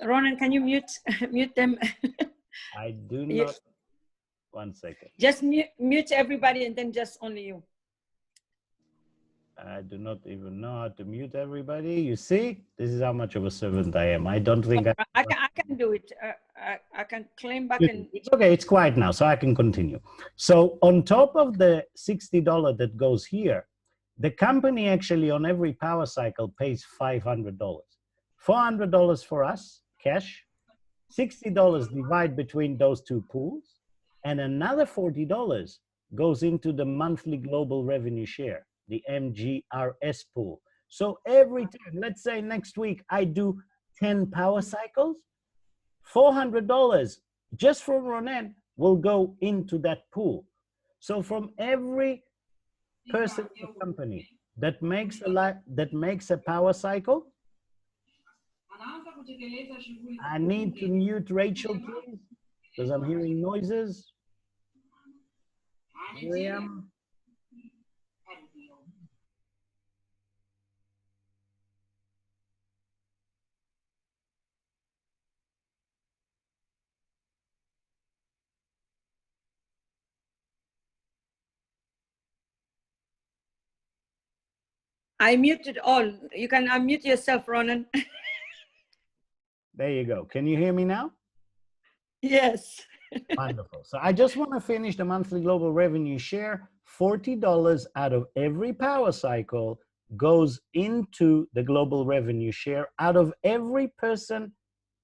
Ronen, can you mute them? I do not. One second. Just mute everybody and then just only you. I do not even know how to mute everybody. You see, this is how much of a servant I am. I don't think I can do it. I can claim back and. It's okay. It's quiet now, so I can continue. So on top of the $60 that goes here, the company actually on every power cycle pays $500. $400 for us, cash, $60 divide between those two pools, and another $40 goes into the monthly global revenue share, the MGRS pool. So every time, let's say next week, I do 10 power cycles, $400 just from Ronen will go into that pool. So from every person in the company that makes a power cycle, I need to mute Rachel, please, because I'm hearing noises. Miriam. I muted all. You can unmute yourself, Ronen. There you go. Can you hear me now? Yes. Wonderful. So I just want to finish the monthly global revenue share. $40 out of every power cycle goes into the global revenue share out of every person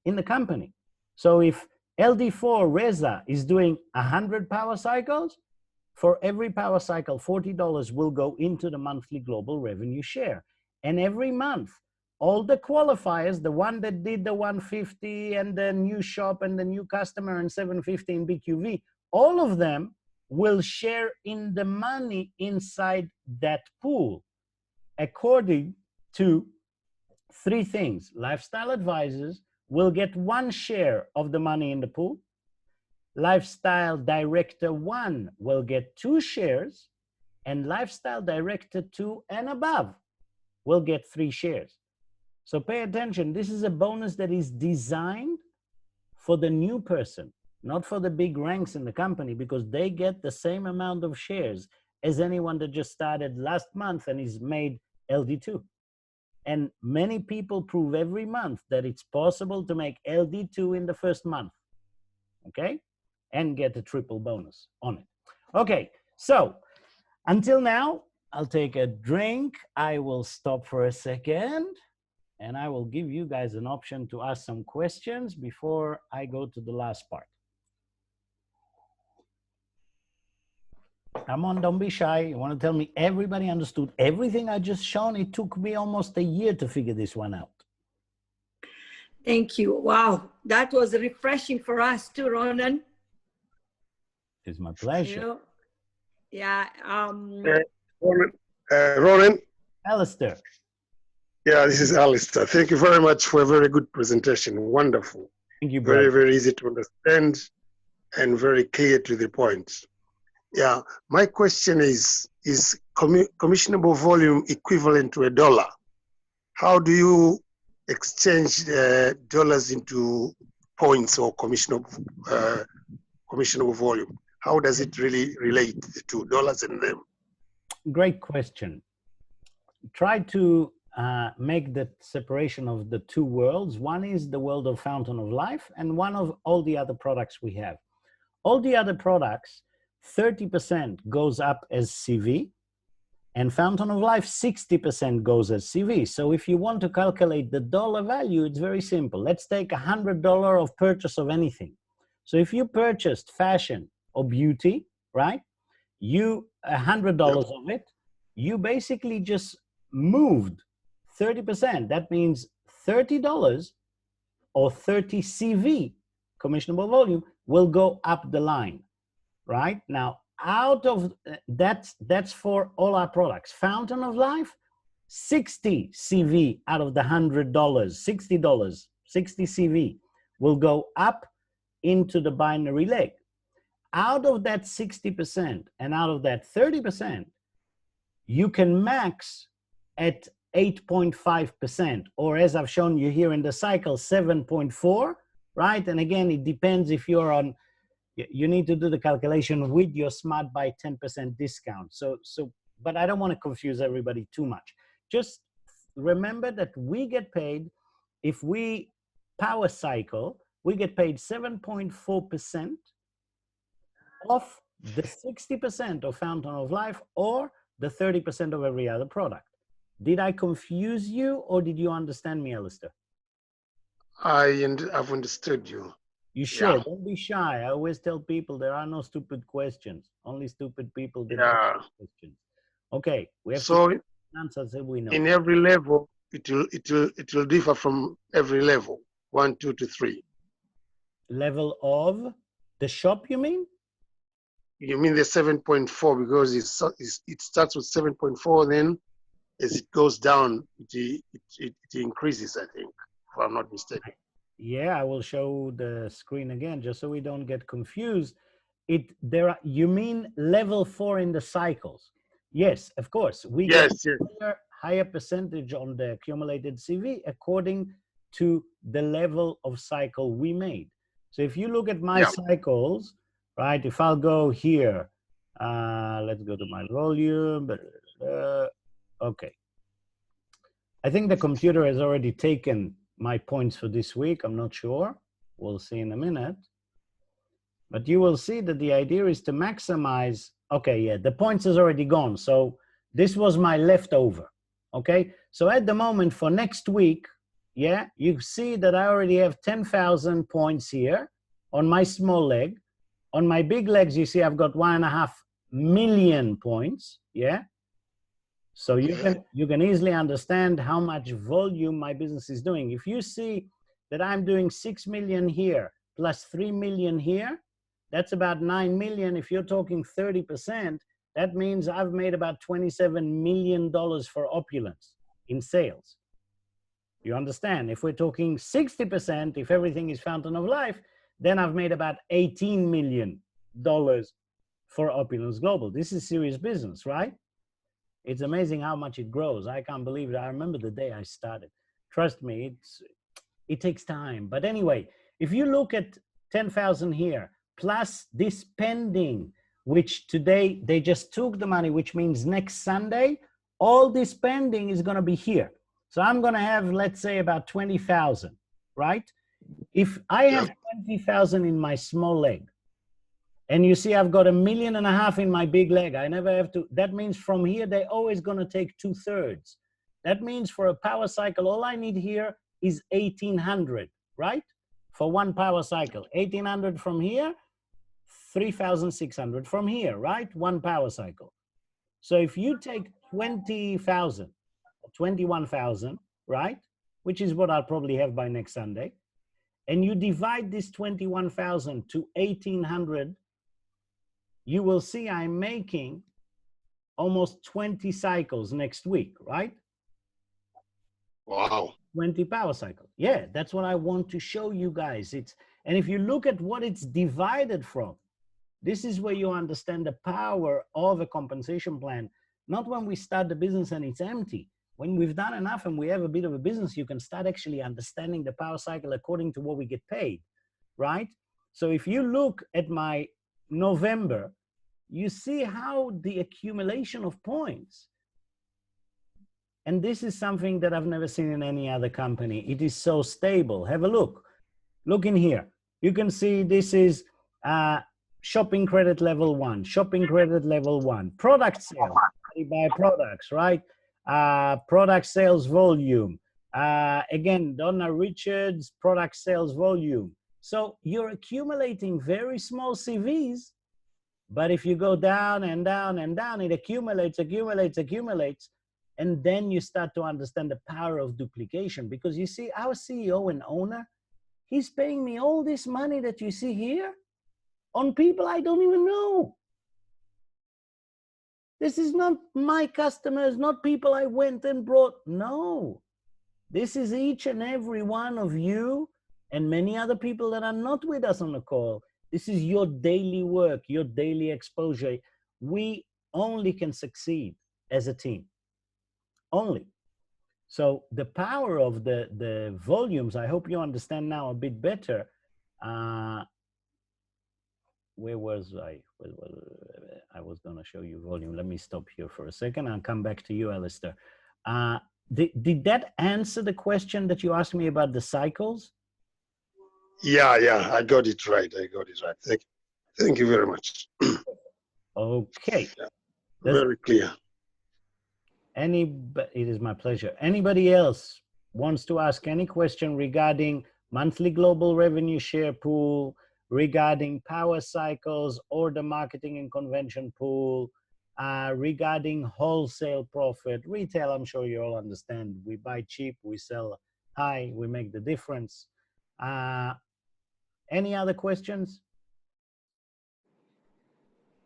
in the company. So if LD4 Reza is doing 100 power cycles, for every power cycle, $40 will go into the monthly global revenue share. And every month, all the qualifiers, the one that did the 150 and the new shop and the new customer and 750 in BQV, all of them will share in the money inside that pool according to three things. Lifestyle advisors will get 1 share of the money in the pool. Lifestyle Director 1 will get 2 shares, and Lifestyle Director 2 and above will get 3 shares. So pay attention, this is a bonus that is designed for the new person, not for the big ranks in the company, because they get the same amount of shares as anyone that just started last month and is made LD2. And many people prove every month that it's possible to make LD2 in the first month, okay? And get a triple bonus on it. Okay, so until now, I'll take a drink. I will stop for a second and I will give you guys an option to ask some questions before I go to the last part. Come on, don't be shy. You want to tell me everybody understood everything I just shown? It took me almost a year to figure this one out. Thank you. Wow, that was refreshing for us too, Ronen. It's my pleasure. You know, yeah. Ronen. Alistair. Yeah, this is Alistair. Thank you very much for a very good presentation. Wonderful. Thank you, brother. Very, very easy to understand and very clear to the point. Yeah, my question is commissionable volume equivalent to $1? How do you exchange dollars into points or commissionable volume? How does it really relate to dollars and them? Great question. Try to make the separation of the two worlds. One is the world of Fountain of Life and one of all the other products we have. All the other products, 30% goes up as CV And Fountain of Life, 60% goes as CV. So if you want to calculate the dollar value, it's very simple. Let's take $100 of purchase of anything. So if you purchased fashion or beauty, right? You, $100 of it, you basically just moved 30%. That means $30 or 30 CV, commissionable volume, will go up the line, right? Now, out of that's for all our products. Fountain of Life, 60 CV out of the $100, $60, 60 CV will go up into the binary leg. Out of that 60% and out of that 30%, you can max at 8.5%, or as I've shown you here in the cycle, 7.4, right? And again, it depends if you're on, you need to do the calculation with your Smart Buy 10% discount. But I don't want to confuse everybody too much. Just remember that we get paid, if we power cycle, we get paid 7.4% of the 60% of Fountain of Life or the 30% of every other product. Did I confuse you or did you understand me, Alistair? I've understood you. You sure? Yeah. Don't be shy. I always tell people there are no stupid questions. Only stupid people that ask questions. Okay, we have to answer until we know. In every level, it will differ from every level, 1, 2 to 3. Level of the shop, you mean? You mean the 7.4 because it starts with 7.4, then as it goes down, it increases, I think, if I'm not mistaken. Yeah, I will show the screen again just so we don't get confused. You mean level 4 in the cycles? Yes, of course. We get higher percentage on the accumulated CV according to the level of cycle we made. So if you look at my cycles, right? If I'll go here, let's go to my volume. Okay. I think the computer has already taken my points for this week. I'm not sure. We'll see in a minute. But you will see that the idea is to maximize. Okay, yeah, the points is already gone. So this was my leftover. Okay, so at the moment for next week, yeah, you see that I already have 10,000 points here on my small leg. On my big legs, you see I've got 1.5 million points. Yeah. So you can easily understand how much volume my business is doing. If you see that I'm doing 6 million here plus 3 million here, that's about 9 million. If you're talking 30%, that means I've made about $27 million for Opulence in sales. You understand? If we're talking 60%, if everything is Fountain of Life, then I've made about $18 million for Opulence Global. This is serious business, right? It's amazing how much it grows. I can't believe it. I remember the day I started. Trust me, it takes time. But anyway, if you look at 10,000 here, plus this pending, which today they just took the money, which means next Sunday, all this pending is going to be here. So I'm going to have, let's say, about 20,000, right? If I have 20,000 in my small leg, and you see I've got 1.5 million in my big leg, I never have to, that means from here, they're always going to take 2/3. That means for a power cycle, all I need here is 1,800, right? For one power cycle, 1,800 from here, 3,600 from here, right? One power cycle. So if you take 20,000, 21,000, right? Which is what I'll probably have by next Sunday. And you divide this 21,000 to 1,800, you will see I'm making almost 20 cycles next week, right? Wow. 20 power cycles. Yeah, that's what I want to show you guys. And if you look at what it's divided from, this is where you understand the power of a compensation plan. Not when we start the business and it's empty. When we've done enough and we have a bit of a business, you can start actually understanding the power cycle according to what we get paid, right? So if you look at my November, you see how the accumulation of points, and this is something that I've never seen in any other company. It is so stable. Have a look. Look in here. You can see this is shopping credit level 1, shopping credit level 1, product sales. buy products, right? Product sales volume. Again, Donna Richards, product sales volume. So you're accumulating very small CVs, but if you go down and down and down, it accumulates, and then you start to understand the power of duplication. Because you see, our CEO and owner, he's paying me all this money that you see here on people I don't even know. This is not my customers, not people I went and brought. No, this is each and every one of you and many other people that are not with us on the call. This is your daily work, your daily exposure. We only can succeed as a team, only. So the power of the volumes, I hope you understand now a bit better. Where was I? I was going to show you volume. Let me stop here for a second. I'll come back to you, Alistair. Did that answer the question that you asked me about the cycles? Yeah, I got it right. Thank you very much. Okay. Yeah, very clear. It is my pleasure. Anybody else wants to ask any question regarding monthly global revenue share pool, regarding power cycles, order marketing and convention pool, regarding wholesale profit, retail? I'm sure you all understand. We buy cheap, we sell high, we make the difference. Any other questions?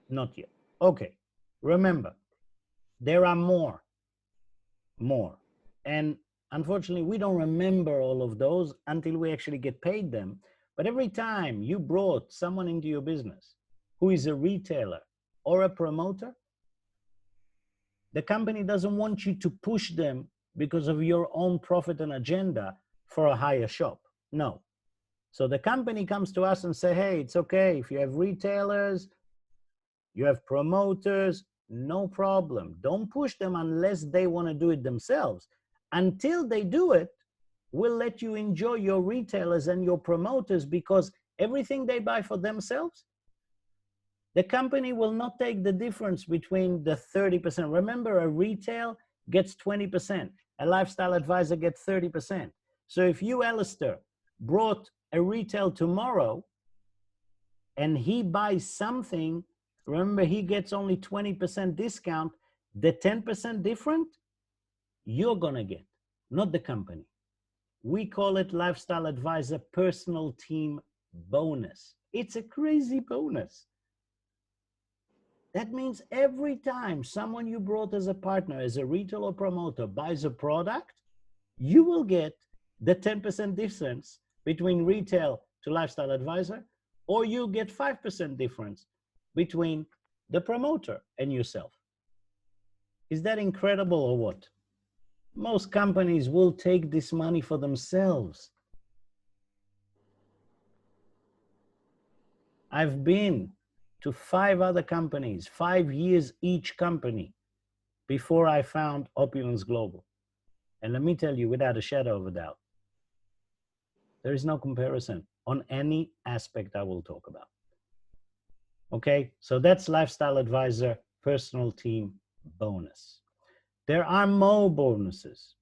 Not yet. Okay. Remember, there are more. And unfortunately, we don't remember all of those until we actually get paid them. But every time you brought someone into your business who is a retailer or a promoter, the company doesn't want you to push them because of your own profit and agenda for a higher shop. No. So the company comes to us and say, hey, it's okay. If you have retailers, you have promoters, no problem. Don't push them unless they want to do it themselves. Until they do it, we'll let you enjoy your retailers and your promoters, because everything they buy for themselves, the company will not take the difference between the 30%. Remember, a retail gets 20%. A lifestyle advisor gets 30%. So if you, Alistair, brought a retail tomorrow and he buys something, remember, he gets only 20% discount. The 10% different, you're going to get, not the company. We call it Lifestyle Advisor Personal Team Bonus. It's a crazy bonus. That means every time someone you brought as a partner, as a retail or promoter, buys a product, you will get the 10% difference between retail to Lifestyle Advisor, or you'll get 5% difference between the promoter and yourself. Is that incredible or what? Most companies will take this money for themselves. I've been to 5 other companies, 5 years each company, before I found Opulence Global. And let me tell you, without a shadow of a doubt, there is no comparison on any aspect I will talk about. Okay, so that's Lifestyle Advisor Personal Team Bonus. There are more bonuses.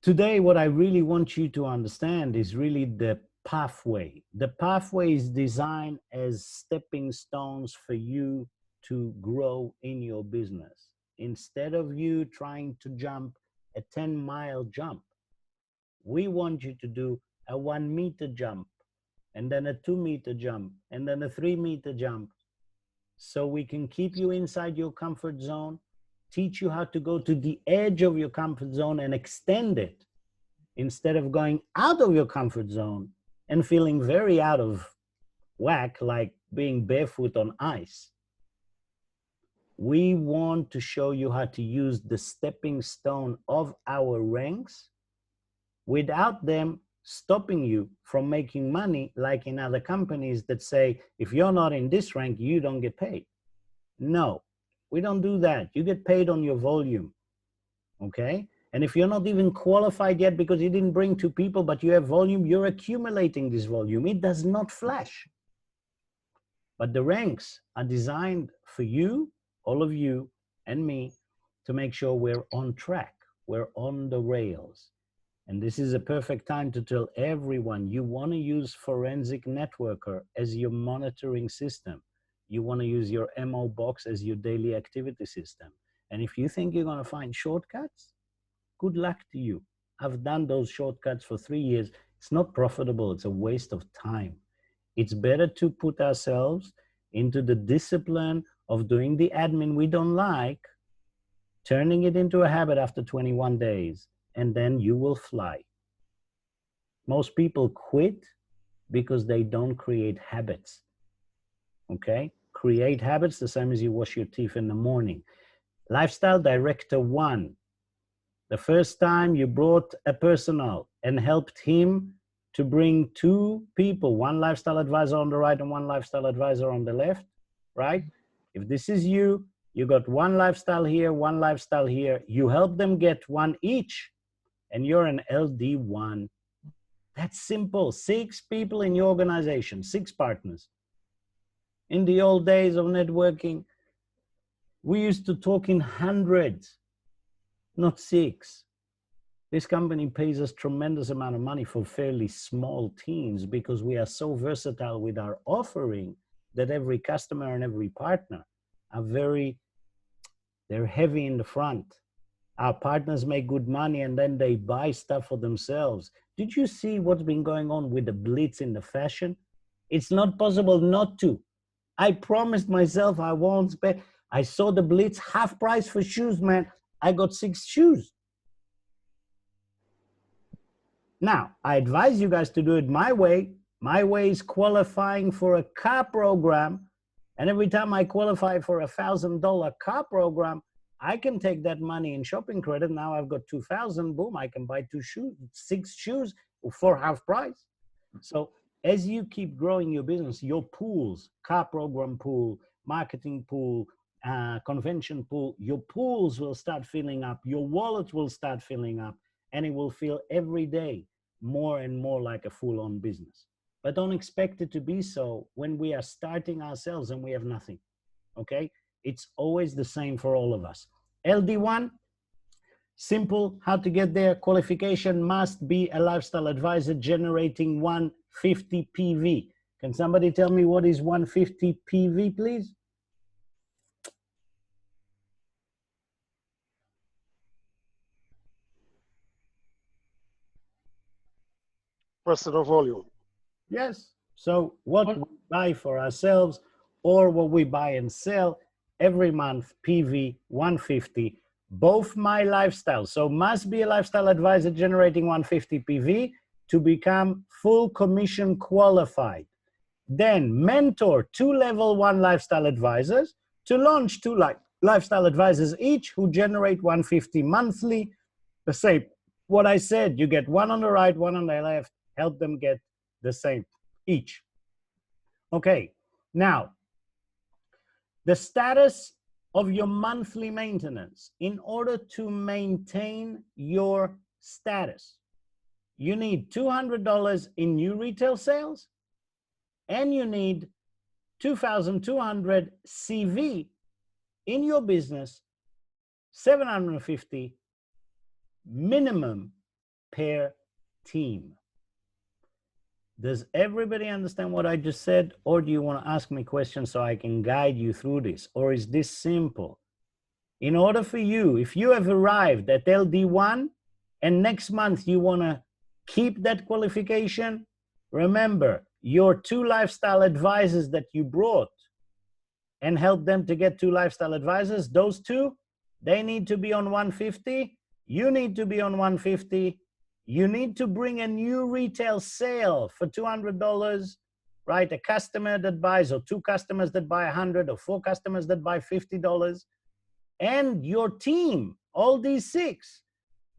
Today, what I really want you to understand is really the pathway. The pathway is designed as stepping stones for you to grow in your business. Instead of you trying to jump a 10-mile jump, we want you to do a 1-meter jump, and then a 2-meter jump, and then a 3-meter jump, so we can keep you inside your comfort zone, teach you how to go to the edge of your comfort zone and extend it, instead of going out of your comfort zone and feeling very out of whack, like being barefoot on ice. We want to show you how to use the stepping stone of our ranks without them stopping you from making money, like in other companies that say, if you're not in this rank, you don't get paid. No, we don't do that. You get paid on your volume, okay? And if you're not even qualified yet because you didn't bring 2 people, but you have volume, you're accumulating this volume. It does not flash. But the ranks are designed for you, all of you and me, to make sure we're on track, we're on the rails. And this is a perfect time to tell everyone, you want to use Forensic Networker as your monitoring system. You want to use your MO box as your daily activity system. And if you think you're going to find shortcuts, good luck to you. I've done those shortcuts for 3 years. It's not profitable. It's a waste of time. It's better to put ourselves into the discipline of doing the admin we don't like, turning it into a habit after 21 days, and then you will fly. Most people quit because they don't create habits. Okay? Create habits the same as you wash your teeth in the morning. Lifestyle Director 1. The first time you brought a personal and helped him to bring 2 people, one lifestyle advisor on the right and one lifestyle advisor on the left, right? If this is you, you got one lifestyle here, one lifestyle here, you help them get one each, and you're an LD1. That's simple. 6 people in your organization, 6 partners. In the old days of networking, we used to talk in hundreds, not 6. This company pays us tremendous amount of money for fairly small teams because we are so versatile with our offering that every customer and every partner are they're heavy in the front. Our partners make good money and then they buy stuff for themselves. Did you see what's been going on with the blitz in the fashion? It's not possible not to. I promised myself I won't spend. I saw the blitz half price for shoes, man. I got 6 shoes. Now, I advise you guys to do it my way. My way is qualifying for a car program. And every time I qualify for a $1,000 car program, I can take that money in shopping credit. Now I've got 2,000, boom, I can buy 2 shoes, 6 shoes for half price. So as you keep growing your business, your pools, car program pool, marketing pool, convention pool, your pools will start filling up, your wallet will start filling up, and it will feel every day more and more like a full-on business. But don't expect it to be so when we are starting ourselves and we have nothing, okay? It's always the same for all of us. LD1, simple, how to get there. Qualification must be a lifestyle advisor generating 150 PV. Can somebody tell me what is 150 PV, please? Personal volume. Yes. So what we buy for ourselves or what we buy and sell every month, PV 150, both my lifestyle. So must be a lifestyle advisor generating 150 PV to become full commission qualified. Then mentor 2 level 1 lifestyle advisors to launch 2 lifestyle advisors each who generate 150 monthly. The same, what I said, you get 1 on the right, 1 on the left, help them get the same each. Okay, now, the status of your monthly maintenance. In order to maintain your status, you need $200 in new retail sales, and you need 2,200 CV in your business, 750 minimum per team. Does everybody understand what I just said? Or do you want to ask me questions so I can guide you through this? Or is this simple? In order for you, if you have arrived at LD1 and next month you want to keep that qualification, remember your 2 lifestyle advisors that you brought and help them to get 2 lifestyle advisors, those 2, they need to be on 150. You need to be on 150. You need to bring a new retail sale for $200, right? A customer that buys, or 2 customers that buy 100, or 4 customers that buy $50. And your team, all these 6,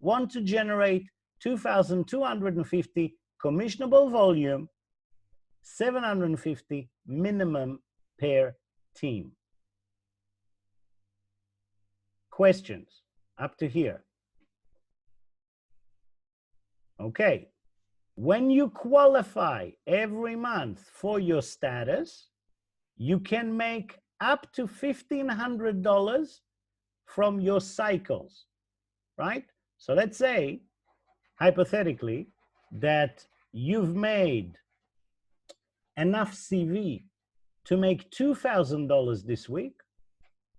want to generate 2,250 commissionable volume, 750 minimum per team. Questions up to here? Okay, when you qualify every month for your status, you can make up to $1,500 from your cycles, right? So let's say, hypothetically, that you've made enough CV to make $2,000 this week.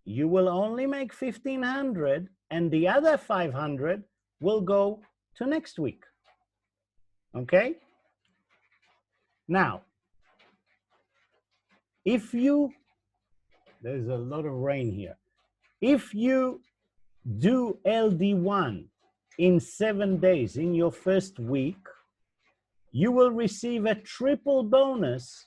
You will only make 1,500, and the other 500 will go to next week. Okay? Now, if you, there's a lot of rain here. If you do LD1 in 7 days in your first week, you will receive a triple bonus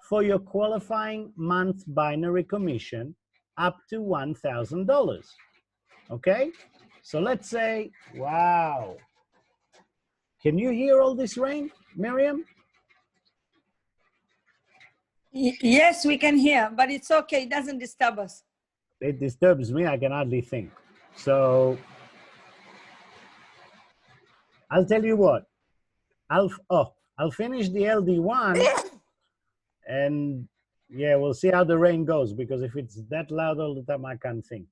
for your qualifying month binary commission up to $1,000. Okay? So let's say, wow. Can you hear all this rain, Miriam? Yes, we can hear, but it's okay. It doesn't disturb us. It disturbs me. I can hardly think. So I'll tell you what. I'll finish the LD1 and yeah, we'll see how the rain goes, because if it's that loud all the time, I can't think.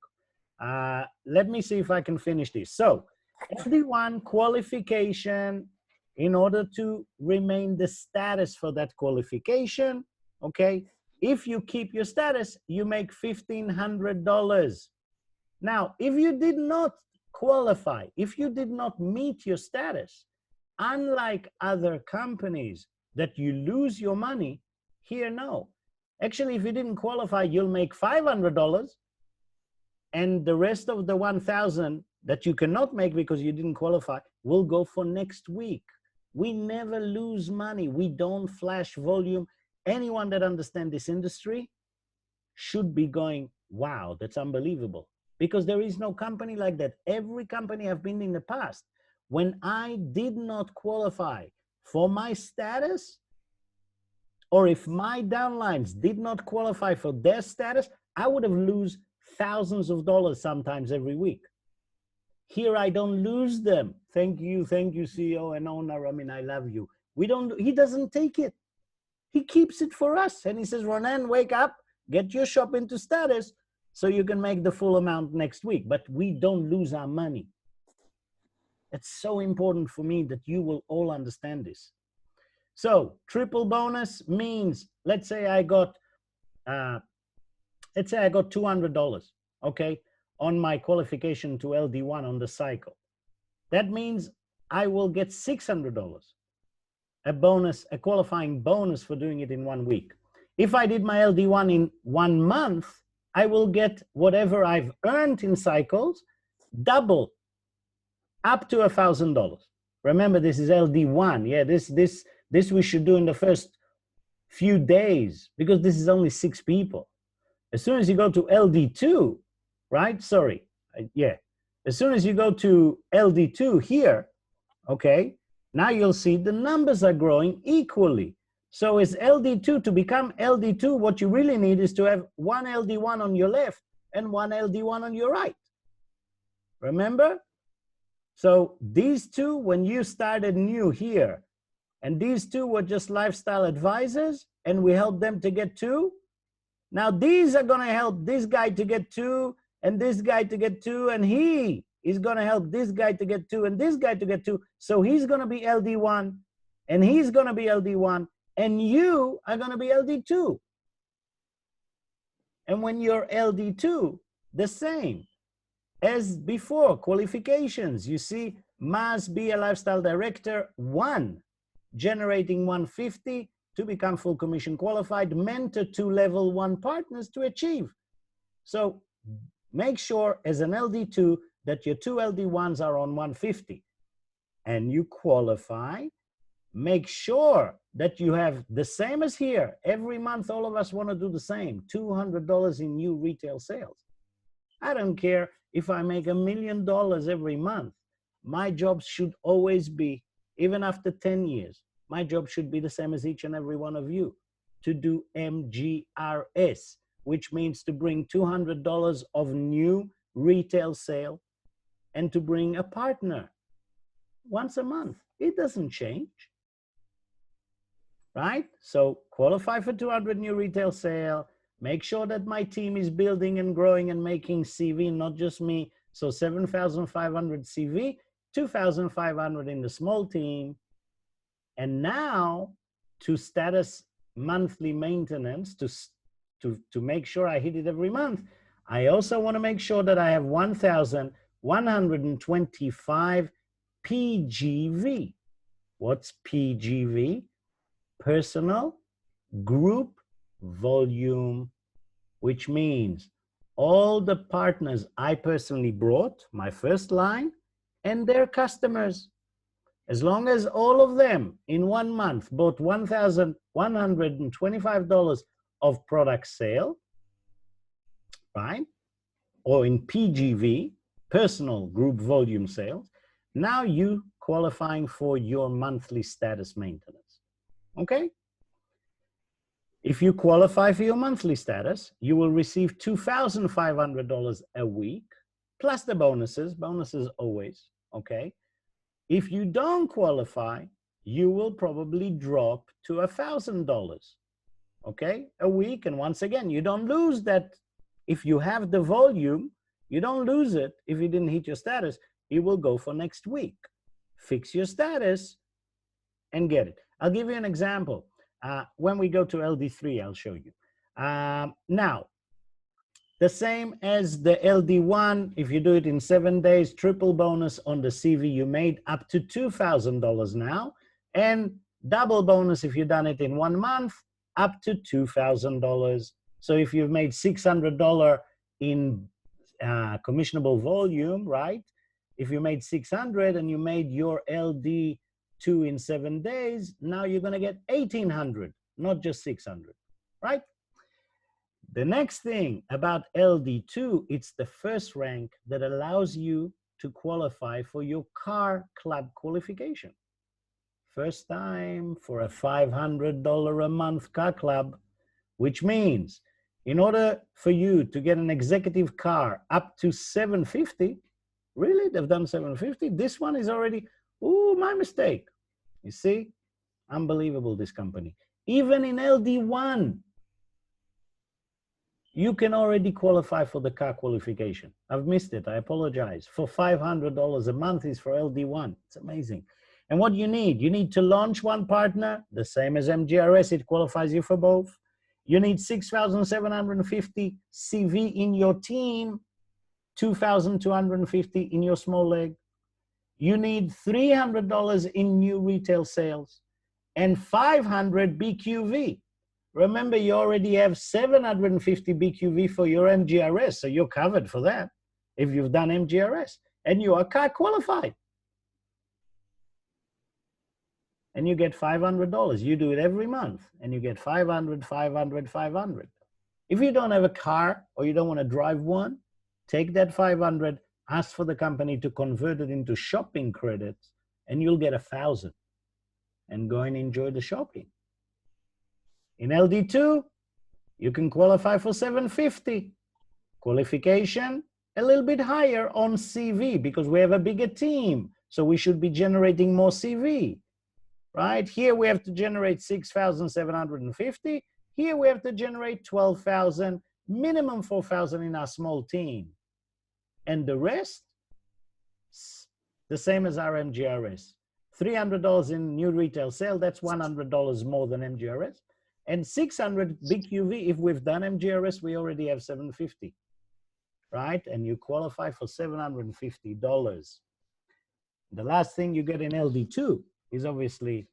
Let me see if I can finish this. So LD1 qualification, in order to remain the status for that qualification, okay, if you keep your status, you make $1,500. Now, if you did not qualify, if you did not meet your status, unlike other companies that you lose your money, here, no. Actually, if you didn't qualify, you'll make $500, and the rest of the 1,000 that you cannot make because you didn't qualify will go for next week. We never lose money. We don't flash volume. Anyone that understands this industry should be going, wow, that's unbelievable. Because there is no company like that. Every company I've been in the past, when I did not qualify for my status, or if my downlines did not qualify for their status, I would have lose thousands of dollars sometimes every week. Here, I don't lose them. Thank you, CEO and owner. I mean, I love you. He doesn't take it. He keeps it for us. And he says, Ronen, wake up, get your shop into status so you can make the full amount next week. But we don't lose our money. It's so important for me that you will all understand this. So triple bonus means, let's say I got $200, okay, on my qualification to LD1 on the cycle. That means I will get $600, a bonus, a qualifying bonus for doing it in 1 week. If I did my LD1 in 1 month, I will get whatever I've earned in cycles, double, up to $1,000. Remember, this is LD1. Yeah, this we should do in the first few days, because this is only 6 people. As soon as you go to LD2, right? Sorry, yeah. As soon as you go to LD2 here, okay, now you'll see the numbers are growing equally. So as LD2, to become LD2, what you really need is to have 1 LD1 on your left and 1 LD1 on your right. Remember? So these two, when you started new here, and these two were just lifestyle advisors, and we helped them to get 2. Now these are going to help this guy to get 2, and this guy to get 2, and he is going to help this guy to get 2, and this guy to get 2. So he's going to be LD1, and he's going to be LD1, and you are going to be LD2. And when you're LD2, the same as before, qualifications. You see, must be a lifestyle director 1, generating 150 to become full commission qualified, mentor 2 level 1 partners to achieve. So make sure as an LD2 that your 2 LD1s are on 150 and you qualify. Make sure that you have the same as here. Every month, all of us want to do the same, $200 in new retail sales. I don't care if I make $1 million every month. My job should always be, even after 10 years, my job should be the same as each and every one of you, to do MGRS, which means to bring $200 of new retail sale and to bring a partner once a month. It doesn't change, right? So qualify for 200 new retail sale, Make sure that my team is building and growing and making CV, not just me. So 7,500 CV, 2,500 in the small team. And now to status monthly maintenance, to make sure I hit it every month, I also want to make sure that I have 1,125 PGV. What's PGV? Personal group volume, which means all the partners I personally brought, my first line, and their customers. As long as all of them in 1 month bought $1,125 of product sale, right? Or in PGV, personal group volume sales, now you qualifying for your monthly status maintenance, okay? If you qualify for your monthly status, you will receive $2,500 a week, plus the bonuses always, okay? If you don't qualify, you will probably drop to $1,000, okay, a week. And once again, you don't lose that. If you have the volume, you don't lose it. If you didn't hit your status, it will go for next week. Fix your status and get it. I'll give you an example. When we go to LD3, I'll show you. Now, the same as the LD1, if you do it in 7 days, triple bonus on the CV you made, up to $2,000 now, and double bonus if you've done it in 1 month, up to $2,000. So if you've made $600 in commissionable volume, right? If you made 600 and you made your LD2 in 7 days, now you're going to get 1,800, not just 600, right? The next thing about LD2, it's the first rank that allows you to qualify for your car club qualification. First time for a $500 a month car club, which means in order for you to get an executive car up to $750, really, they've done $750? This one is already, ooh, my mistake. You see, unbelievable, this company. Even in LD1, you can already qualify for the car qualification. I've missed it, I apologize. For $500 a month is for LD1, it's amazing. And what you need to launch one partner, the same as MGRS, it qualifies you for both. You need 6,750 CV in your team, 2,250 in your small leg. You need $300 in new retail sales and 500 BQV. Remember, you already have 750 BQV for your MGRS, so you're covered for that if you've done MGRS, and you are car qualified. And you get $500. You do it every month, and you get 500, 500, 500. If you don't have a car or you don't want to drive one, take that 500, ask for the company to convert it into shopping credits, and you'll get 1,000 and go and enjoy the shopping. In LD2, you can qualify for 750. Qualification, a little bit higher on CV because we have a bigger team. So we should be generating more CV, right? Here we have to generate 6,750. Here we have to generate 12,000, minimum 4,000 in our small team. And the rest, the same as our MGRS. $300 in new retail sale, that's $100 more than MGRS. And 600 BQV, if we've done MGRS, we already have 750, right? And you qualify for $750. The last thing you get in LD2 is obviously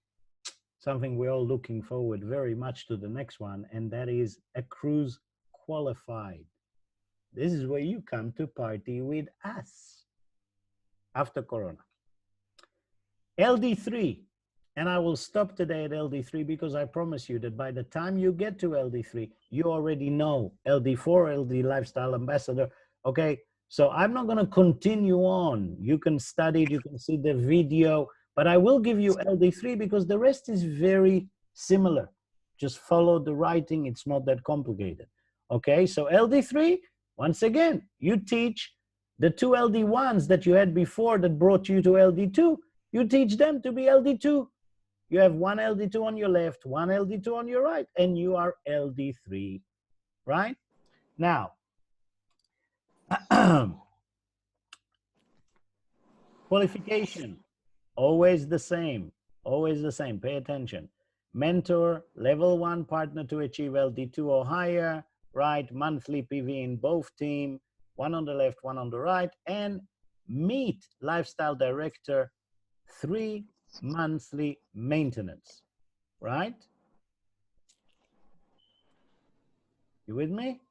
something we're all looking forward very much to the next one, and that is a cruise qualified. This is where you come to party with us after Corona. LD3. And I will stop today at LD3 because I promise you that by the time you get to LD3, you already know LD4, LD Lifestyle Ambassador. Okay, so I'm not going to continue on. You can study it, you can see the video, but I will give you LD3 because the rest is very similar. Just follow the writing, it's not that complicated. Okay, so LD3, once again, you teach the 2 LD1s that you had before that brought you to LD2, you teach them to be LD2. You have 1 LD2 on your left, 1 LD2 on your right, and you are LD3. right? Now, qualification, always the same, always the same. Pay attention. Mentor, level 1 partner to achieve LD2 or higher, right? Monthly PV in both team, one on the left, one on the right, and meet lifestyle director, 3 monthly maintenance, right? You with me?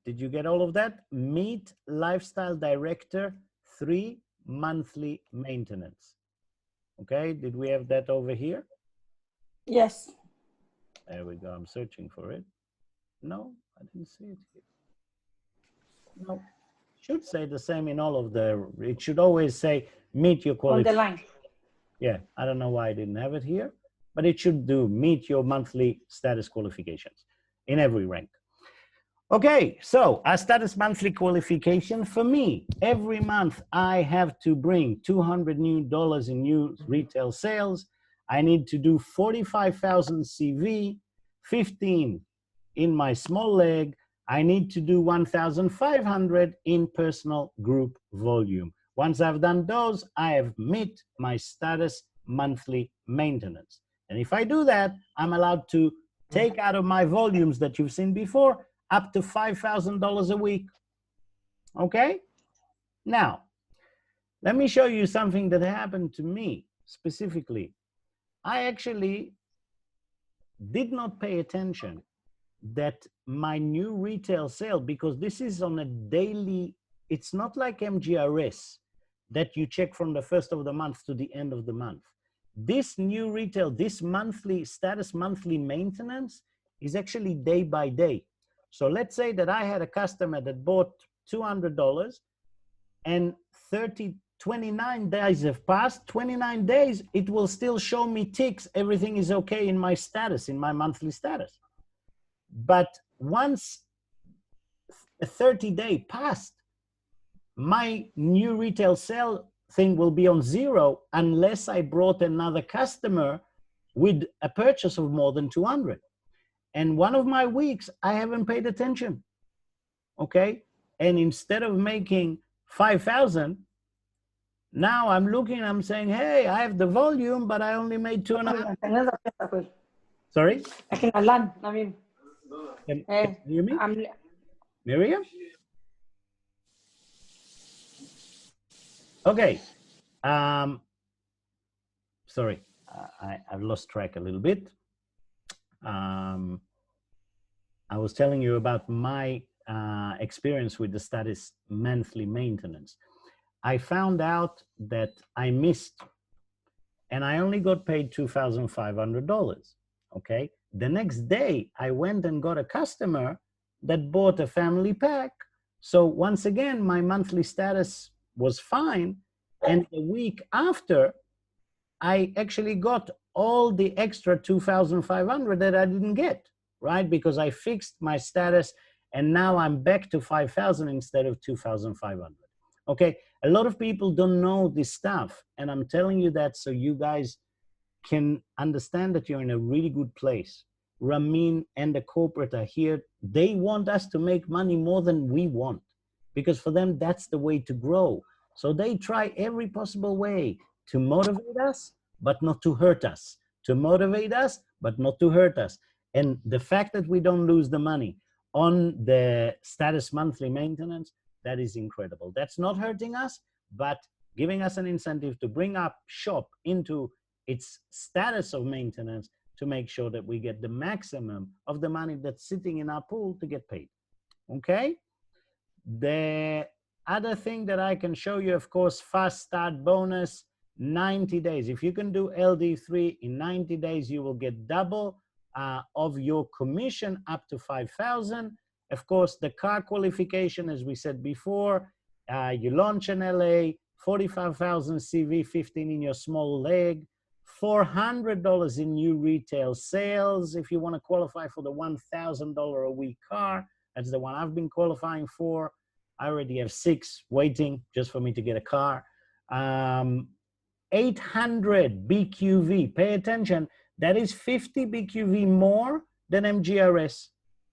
Did you get all of that? Meet lifestyle director, 3 monthly maintenance. Okay, did we have that over here? Yes. There we go. I'm searching for it. No, I didn't see it here. No, should say the same in all of the, it should always say meet your On the qualification. line. Yeah, I don't know why I didn't have it here, but it should do meet your monthly status qualifications in every rank. Okay, so a status monthly qualification for me, every month I have to bring $200 in new retail sales. I need to do 45,000 CV, 15 in my small leg. I need to do 1,500 in personal group volume. Once I've done those, I have met my status monthly maintenance. And if I do that, I'm allowed to take out of my volumes that you've seen before, up to $5,000 a week. Okay? Now, let me show you something that happened to me specifically. I actually did not pay attention that my new retail sale, because this is on a daily, it's not like MGRS that you check from the first of the month to the end of the month. This new retail, this monthly status monthly maintenance is actually day by day. So let's say that I had a customer that bought $200 and 29 days have passed. 29 days, it will still show me ticks. Everything is okay in my status, in my monthly status. But once a 30-day passed, my new retail sale thing will be on 0 unless I brought another customer with a purchase of more than 200. And one of my weeks, I haven't paid attention, okay? And instead of making 5,000, now I'm looking, I'm saying, hey, I have the volume, but I only made 2.5. Sorry? Can you hear me? Miriam? Okay. Sorry, I've lost track a little bit. I was telling you about my experience with the status monthly maintenance. I found out that I missed, and I only got paid $2,500, okay? The next day, I went and got a customer that bought a family pack. So once again, my monthly status was fine. And a week after, I actually got all the extra 2,500 that I didn't get, right? Because I fixed my status and now I'm back to 5,000 instead of 2,500. Okay, a lot of people don't know this stuff, and I'm telling you that so you guys can understand that you're in a really good place. Ramin and the corporate are here. They want us to make money more than we want, because for them, that's the way to grow. So they try every possible way to motivate us, but not to hurt us. To motivate us, but not to hurt us. And the fact that we don't lose the money on the status monthly maintenance, that is incredible. That's not hurting us, but giving us an incentive to bring up shop into its status of maintenance to make sure that we get the maximum of the money that's sitting in our pool to get paid. Okay? The other thing that I can show you, of course, fast start bonus, 90 days. If you can do LD3 in 90 days, you will get double of your commission up to 5,000. Of course, the car qualification, as we said before, you launch an LA, 45,000 CV, 15 in your small leg, $400 in new retail sales. If you want to qualify for the $1,000 a week car, that's the one I've been qualifying for. I already have 6 waiting just for me to get a car. 800 BQV, pay attention, that is 50 BQV more Then MGRS.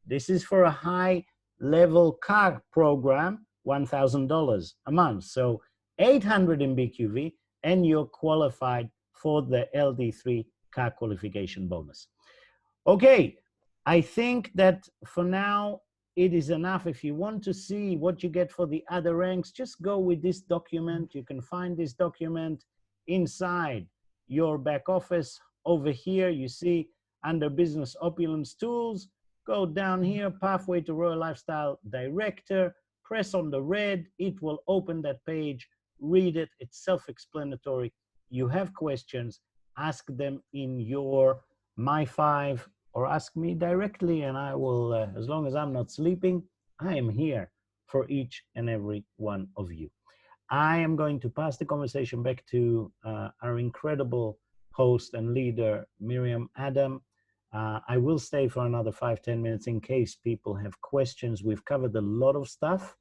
This is for a high-level car program, $1,000 a month. So 800 in BQV, and you're qualified for the LD3 car qualification bonus. Okay, I think that for now, it is enough. If you want to see what you get for the other ranks, just go with this document. You can find this document inside your back office. Over here, you see under Business Opulence Tools, go down here, Pathway to Royal Lifestyle Director, press on the red, it will open that page, read it, it's self-explanatory. You have questions, ask them in your My5 or ask me directly, and I will, as long as I'm not sleeping, I am here for each and every one of you. I am going to pass the conversation back to our incredible host and leader, Miriam Adam. I will stay for another 5-10 minutes in case people have questions. We've covered a lot of stuff.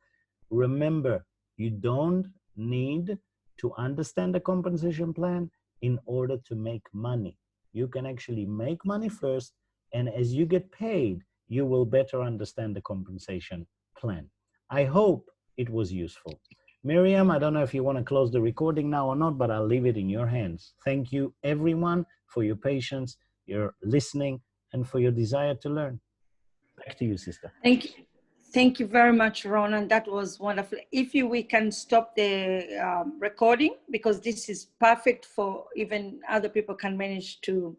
Remember, you don't need to understand the compensation plan in order to make money. You can actually make money first, and as you get paid, you will better understand the compensation plan. I hope it was useful. Miriam, I don't know if you want to close the recording now or not, but I'll leave it in your hands. Thank you, everyone, for your patience, your listening, and for your desire to learn. Back to you, sister. Thank you. Thank you very much, Ronen. That was wonderful. If we can stop the recording, because this is perfect for even other people can manage to